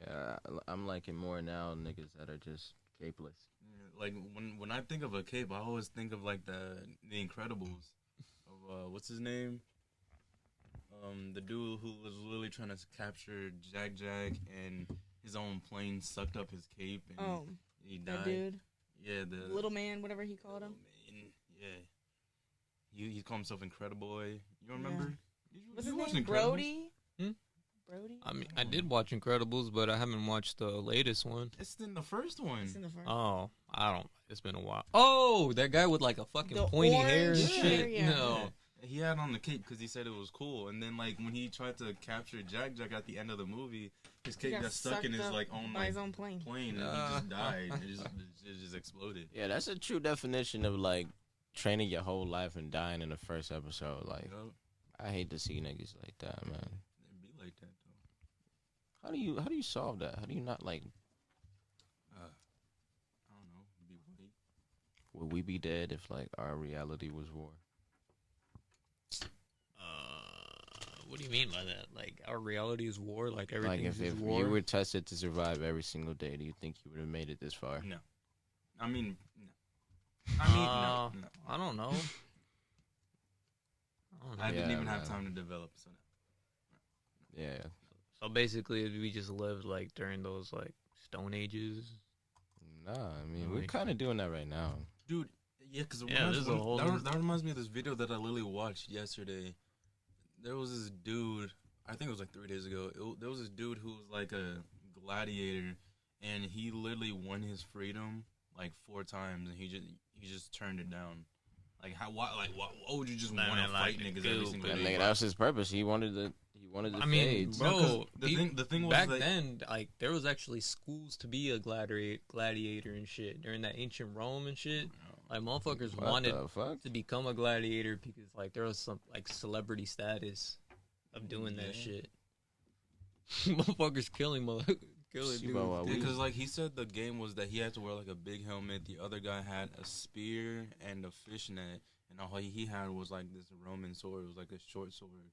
Speaker 3: yeah. I'm liking more now niggas that are just capeless.
Speaker 2: Yeah, like when I think of a cape, I always think of like the Incredibles of what's his name? The dude who was literally trying to capture Jack and his own plane sucked up his cape and
Speaker 4: Oh,
Speaker 2: he died.
Speaker 4: that dude,
Speaker 2: Yeah, the
Speaker 4: little man, whatever he called him.
Speaker 2: man, yeah. He called himself Incrediboy. You remember?
Speaker 4: What's
Speaker 2: You
Speaker 4: his
Speaker 2: watched
Speaker 4: name?
Speaker 2: Incredibles?
Speaker 4: Brody.
Speaker 1: Hmm?
Speaker 4: Brody.
Speaker 1: I mean, I did watch Incredibles, but I haven't watched the latest one.
Speaker 2: It's in the first one.
Speaker 4: It's in the first.
Speaker 1: Oh, I don't. It's been a while. Oh, that guy with like a fucking
Speaker 4: The
Speaker 1: pointy hair and
Speaker 4: orange
Speaker 1: shit.
Speaker 4: hair, yeah.
Speaker 1: No.
Speaker 2: He had on the cape because he said it was cool, and then like when he tried to capture Jack at the end of the movie, his
Speaker 4: He
Speaker 2: cape got stuck in his
Speaker 4: sucked
Speaker 2: like
Speaker 4: up
Speaker 2: own
Speaker 4: by
Speaker 2: like
Speaker 4: his own plane.
Speaker 2: plane, and he just died. It just exploded.
Speaker 3: Yeah, that's a true definition of like training your whole life and dying in the first episode. Like,
Speaker 2: You know?
Speaker 3: I hate to see niggas like that, man.
Speaker 2: It'd be like that though.
Speaker 3: How do you solve that? How do you not like?
Speaker 2: I don't know. Be white.
Speaker 3: Would we be dead if like our reality was war?
Speaker 1: What do you mean by that? Like our reality is war. Like
Speaker 3: Like
Speaker 1: everything
Speaker 3: if
Speaker 1: is war.
Speaker 3: you were tested to survive every single day, do you think you would have made it this far?
Speaker 2: No. I mean, no. I mean, no.
Speaker 1: I don't know. I don't know.
Speaker 2: I didn't
Speaker 3: Yeah,
Speaker 2: even have
Speaker 3: man.
Speaker 2: time to develop. So
Speaker 3: Yeah.
Speaker 1: So basically, we just lived like during those like Stone Ages.
Speaker 3: Nah, I mean we're
Speaker 1: Like-
Speaker 3: kind of doing that right now.
Speaker 2: dude, yeah, because
Speaker 1: Yeah, there's a whole new-
Speaker 2: that reminds me of this video that I literally watched yesterday. There was this dude. I think it was like 3 days ago. There was this dude who was like a gladiator, and he literally won his freedom like 4 times, and he just turned it down. Like why would you just
Speaker 1: That
Speaker 2: want to
Speaker 1: man
Speaker 2: fight
Speaker 1: like
Speaker 2: niggas every
Speaker 1: stupid.
Speaker 2: single
Speaker 3: That
Speaker 2: day?
Speaker 3: nigga, that was his purpose. He wanted the
Speaker 1: I mean,
Speaker 3: fades.
Speaker 1: bro,
Speaker 2: No, 'cause the thing was
Speaker 1: back
Speaker 2: like,
Speaker 1: then, like there was actually schools to be a gladiator and shit during that ancient Rome and shit. Like motherfuckers
Speaker 3: What
Speaker 1: wanted
Speaker 3: the fuck?
Speaker 1: to become a gladiator because like there was some like celebrity status of doing that
Speaker 2: Yeah.
Speaker 1: shit. Motherfuckers killing dudes.
Speaker 3: Chihuahua,
Speaker 1: dude.
Speaker 2: because like he said the game was that he had to wear like a big helmet. The other guy had a spear and a fishnet, and all he had was like this Roman sword. It was like a short sword,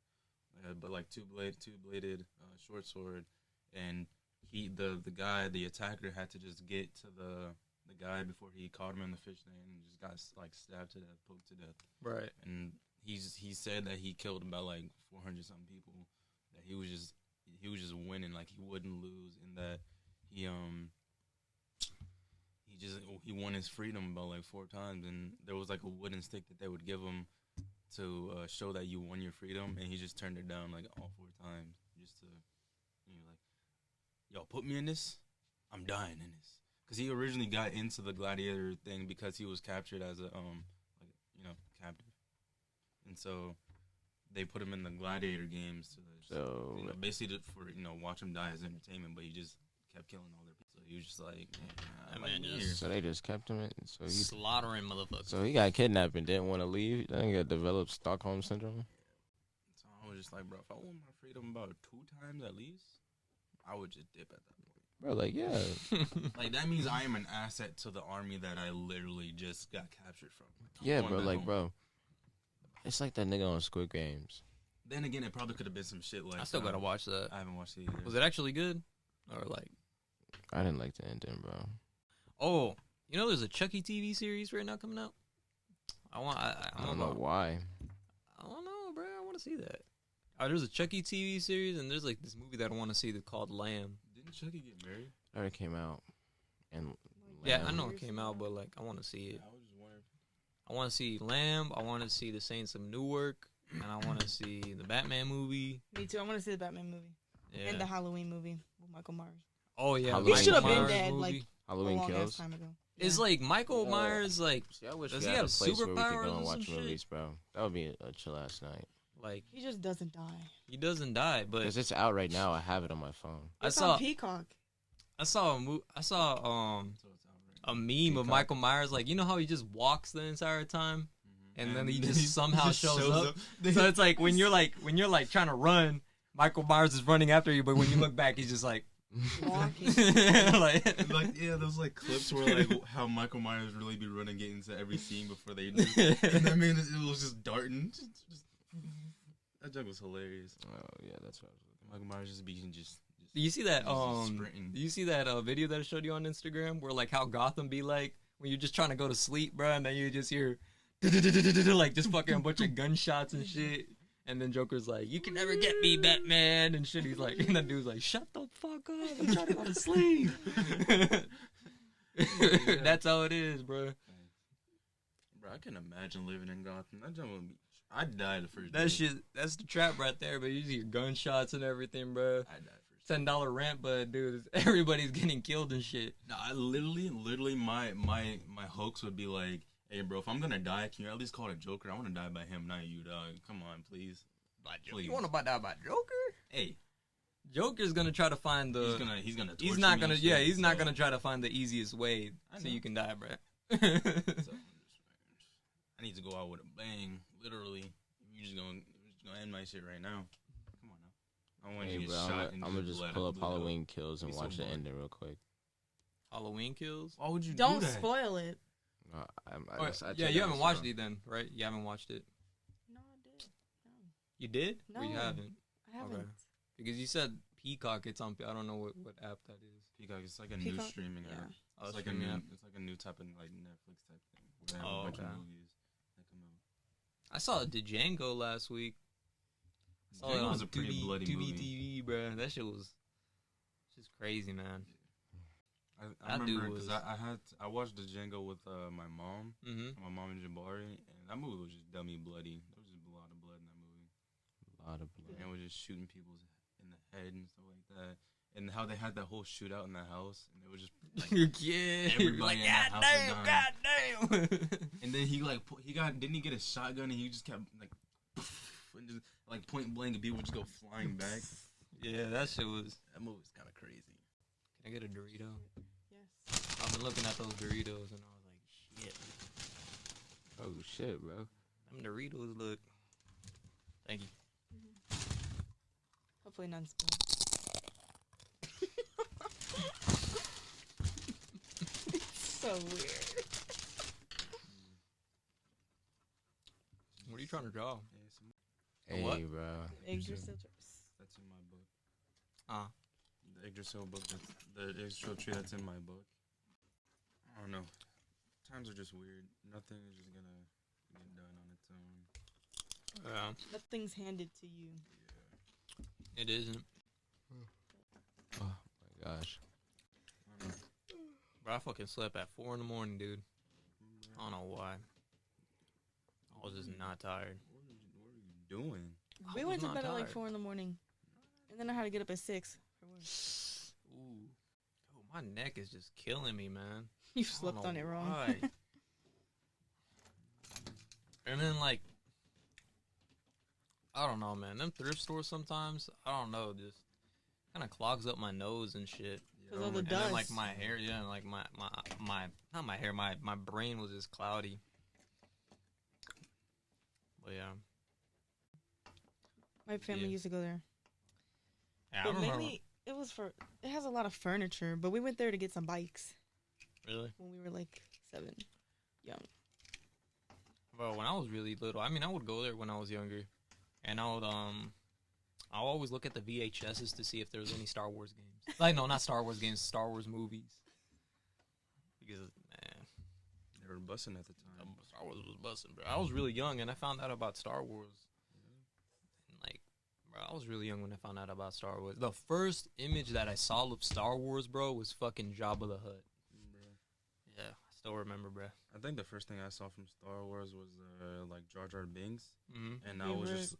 Speaker 2: but like two bladed short sword. And the attacker had to just get to the guy before he caught him in the fish tank and just got like stabbed to death, poked to death.
Speaker 1: Right.
Speaker 2: And he said that he killed about like 400 something people. That he was just winning, like he wouldn't lose, and that he won his freedom about like 4 times, and there was like a wooden stick that they would give him to show that you won your freedom, and he just turned it down like all 4 times just to, like, yo, put me in this, I'm dying in this, because he originally got into the gladiator thing because he was captured as a captive, and so they put him in the gladiator games to basically for watch him die as entertainment, but he just kept killing all their people. So he was just like,
Speaker 3: so they just kept him in. So he
Speaker 1: Slaughtering motherfuckers.
Speaker 3: So he got kidnapped and didn't want to leave. Then he got developed Stockholm syndrome.
Speaker 2: So I was just like, bro, if I want my freedom about 2 times at least, I would just dip at that point.
Speaker 3: Bro, like, yeah.
Speaker 2: Like, that means I am an asset to the army that I literally just got captured from.
Speaker 3: Yeah, bro, like, bro. It's like that nigga on Squid Games.
Speaker 2: Then again, it probably could have been some shit like...
Speaker 1: I still gotta watch that.
Speaker 2: I haven't watched it either.
Speaker 1: Was it actually good? Or like...
Speaker 3: I didn't like the ending, bro.
Speaker 1: Oh, there's a Chucky TV series right now coming out? I
Speaker 3: don't know why.
Speaker 1: I don't know, bro. I want to see that. There's a Chucky TV series, and there's like this movie that I want to see that's called Lamb.
Speaker 2: Didn't Chucky get married?
Speaker 3: It already came out. And
Speaker 1: yeah, I know it came out, but like I want to see it.
Speaker 2: I was just wondering.
Speaker 1: I want to see Lamb. I want to see The Saints of Newark, and I want to see the Batman movie.
Speaker 4: Me too. I want to see the Batman movie and the Halloween movie with Michael Myers.
Speaker 1: Oh yeah,
Speaker 4: he should have been
Speaker 1: Myers
Speaker 4: dead
Speaker 1: movie.
Speaker 4: like
Speaker 3: Halloween
Speaker 4: a long
Speaker 3: Kills.
Speaker 4: ass time ago.
Speaker 1: Is like Michael Myers like?
Speaker 3: See, I wish
Speaker 1: does
Speaker 3: we
Speaker 1: he
Speaker 3: had
Speaker 1: have
Speaker 3: a place where we could
Speaker 1: superpowers
Speaker 3: go and
Speaker 1: or
Speaker 3: watch
Speaker 1: some
Speaker 3: movies,
Speaker 1: shit?
Speaker 3: bro. That would be a chill ass night.
Speaker 1: Like
Speaker 4: He just doesn't die.
Speaker 1: he doesn't die, but
Speaker 3: Because it's out right now. I have it on my phone.
Speaker 4: It's on Peacock.
Speaker 1: I saw a meme of Michael Myers, like how he just walks the entire time, and then he just somehow shows up. So it's like when you're like trying to run, Michael Myers is running after you, but when you look back, he's just like
Speaker 4: Walking.
Speaker 2: like yeah, those like clips where like how Michael Myers really be running, getting into every scene before they do. And I mean, it was just darting. That joke was hilarious.
Speaker 3: Oh yeah, that's what I was looking.
Speaker 2: Michael Myers just being just.
Speaker 1: Do you see that?
Speaker 2: Sprinting.
Speaker 1: Do you see that video that I showed you on Instagram where like how Gotham be like when you're just trying to go to sleep, bro, and then you just hear like just fucking a bunch of gunshots and shit, and then Joker's like, "You can never get me, Batman," and shit. He's like, and that dude's like, "Shut the fuck up! I'm trying to go to sleep." That's how it is, bro.
Speaker 2: Bro, I can imagine living in Gotham. That joke would be. I'd die the first day.
Speaker 1: That shit, that's the trap right there, but you hear gunshots and everything, bro.
Speaker 2: I'd die first.
Speaker 1: $10 rent, but dude, everybody's getting killed and shit.
Speaker 2: No, I literally, my hoax would be like, "Hey, bro, if I'm gonna die, can you at least call it Joker? I want to die by him, not you, dog. Come on, please."
Speaker 1: Please. You want to die by Joker?
Speaker 2: Hey,
Speaker 1: Joker's gonna try to find the.
Speaker 2: He's gonna.
Speaker 1: He's not gonna. Yeah, he's not gonna try to find the easiest way so you can die, bro.
Speaker 2: So, I need to go out with a bang, literally. You're just gonna end my shit right now. Come on now. I want you to get shot.
Speaker 3: I'm gonna just pull up Halloween Kills and watch the ending real quick.
Speaker 1: Halloween Kills?
Speaker 2: Why would you
Speaker 4: Don't
Speaker 2: do that?
Speaker 4: spoil it.
Speaker 1: Yeah, you haven't watched it then, right? You haven't watched it.
Speaker 4: No, I did. No.
Speaker 1: You did?
Speaker 4: No.
Speaker 1: Or you haven't?
Speaker 4: I haven't.
Speaker 1: Okay. Because you said Peacock, it's on. I don't know what app that is.
Speaker 2: Peacock, it's like a new streaming app.
Speaker 1: Oh,
Speaker 2: It's like a new type of like Netflix type thing. Where they have a bunch of movies that come out.
Speaker 1: I saw Django last week.
Speaker 2: Django was a pretty bloody movie.
Speaker 1: TV, bro. That shit was just crazy, man.
Speaker 2: I remember because I watched Django with my mom, my mom and Jabari, and that movie was just dummy bloody. There was just a lot of blood in that movie.
Speaker 3: A lot of blood.
Speaker 2: And we're just shooting people in the head and stuff like that. And how they had that whole shootout in that house, and it was just like,
Speaker 1: yeah,
Speaker 2: everybody
Speaker 1: like,
Speaker 2: in that house
Speaker 1: God damn.
Speaker 2: And then didn't he get a shotgun and he just kept like, and just like point blank and people would just go flying back.
Speaker 1: Yeah, that movie was
Speaker 2: kind of crazy.
Speaker 1: Can I get a Dorito?
Speaker 4: Yes.
Speaker 1: I've been looking at those Doritos and I was like, shit.
Speaker 3: Oh shit, bro.
Speaker 1: Them Doritos look. Thank you.
Speaker 4: Hopefully none spilled. So weird.
Speaker 1: What are you trying to draw?
Speaker 3: Hey,
Speaker 1: what?
Speaker 3: bro.
Speaker 4: Eggs are still
Speaker 2: That's in my book. The Yggdrasil book. The Yggdrasil tree that's in my book. I don't know. Times are just weird. Nothing is just gonna get done on its own.
Speaker 1: Yeah,
Speaker 4: Nothing's handed to you.
Speaker 1: it isn't.
Speaker 3: Oh my gosh.
Speaker 2: I don't know.
Speaker 1: Bro, I fucking slept at 4 in the morning, dude. I don't know why. I was just not tired.
Speaker 2: What are you doing?
Speaker 1: I
Speaker 4: We
Speaker 1: was
Speaker 4: went to
Speaker 1: not
Speaker 4: bed at like
Speaker 1: tired.
Speaker 4: 4 in the morning, and then I had to get up at 6 for work.
Speaker 1: Ooh. Oh, my neck is just killing me, man.
Speaker 4: You
Speaker 1: I don't
Speaker 4: slept
Speaker 1: know
Speaker 4: on it wrong.
Speaker 1: why. And then, like, I don't know, man. Them thrift stores sometimes, I don't know, just kind of clogs up my nose and shit.
Speaker 4: 'Cause of the
Speaker 1: And then, like,
Speaker 4: dust.
Speaker 1: my hair, yeah, and, like, my not my hair, my brain was just cloudy. But, yeah.
Speaker 4: My family
Speaker 1: Yeah.
Speaker 4: used to go there.
Speaker 1: Yeah, I
Speaker 4: But
Speaker 1: remember.
Speaker 4: mainly, it has a lot of furniture, but we went there to get some bikes
Speaker 1: Really?
Speaker 4: when we were like 7.
Speaker 1: Bro, when I was really little, I mean, I would go there when I was younger. And I would, I'll always look at the VHSs to see if there was any Star Wars games. Like, no, not Star Wars games, Star Wars movies. Because, man,
Speaker 2: They were bussing at the time.
Speaker 1: Star Wars was busting, bro. I was really young, and I found out about Star Wars. And, like, bro, I was really young when I found out about Star Wars. The first image that I saw of Star Wars, bro, was fucking Jabba the Hutt. Yeah, I still remember, bro.
Speaker 2: I think the first thing I saw from Star Wars was like Jar Jar Binks,
Speaker 1: Mm-hmm.
Speaker 2: and I was just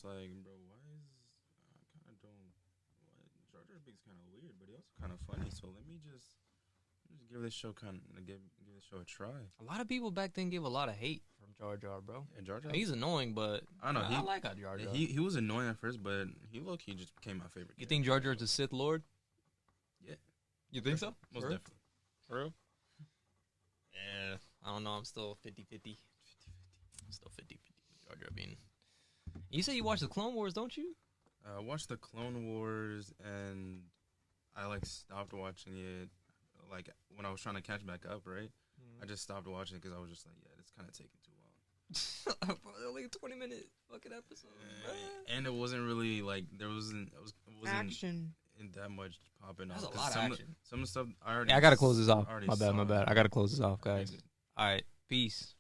Speaker 2: like, bro, why is I kind of don't. Jar Jar Binks kind of weird, but he also kind of funny. So let me just give this show give this show a try.
Speaker 1: A lot of people back then gave a lot of hate from Jar Jar, bro.
Speaker 2: And Jar Jar,
Speaker 1: He's annoying, but
Speaker 2: I know
Speaker 1: I like how Jar Jar.
Speaker 2: he was annoying at first, but he just became my favorite.
Speaker 1: You think Jar Jar's a Sith Lord?
Speaker 2: Yeah.
Speaker 1: You think so?
Speaker 2: Most
Speaker 1: For real?
Speaker 2: definitely.
Speaker 1: For real? Yeah. I don't know. I'm still 50-50. I'm still 50-50 with Jar Jar being. You say you watch the Clone Wars, don't you?
Speaker 2: I watched the Clone Wars, and I like stopped watching it, like when I was trying to catch back up. Right, I just stopped watching it because I was just like, yeah, it's kind of taking too long.
Speaker 1: Bro, like a 20-minute fucking episode.
Speaker 2: And it wasn't really like it wasn't
Speaker 4: Action.
Speaker 2: in that much popping off.
Speaker 1: That's a
Speaker 2: 'cause
Speaker 1: lot of
Speaker 2: some
Speaker 1: action.
Speaker 2: Some of the stuff I already.
Speaker 1: Yeah, I gotta close this off.
Speaker 2: already
Speaker 1: My
Speaker 2: saw
Speaker 1: bad.
Speaker 2: it.
Speaker 1: I gotta close this off, guys.
Speaker 2: Exit.
Speaker 1: All right. Peace.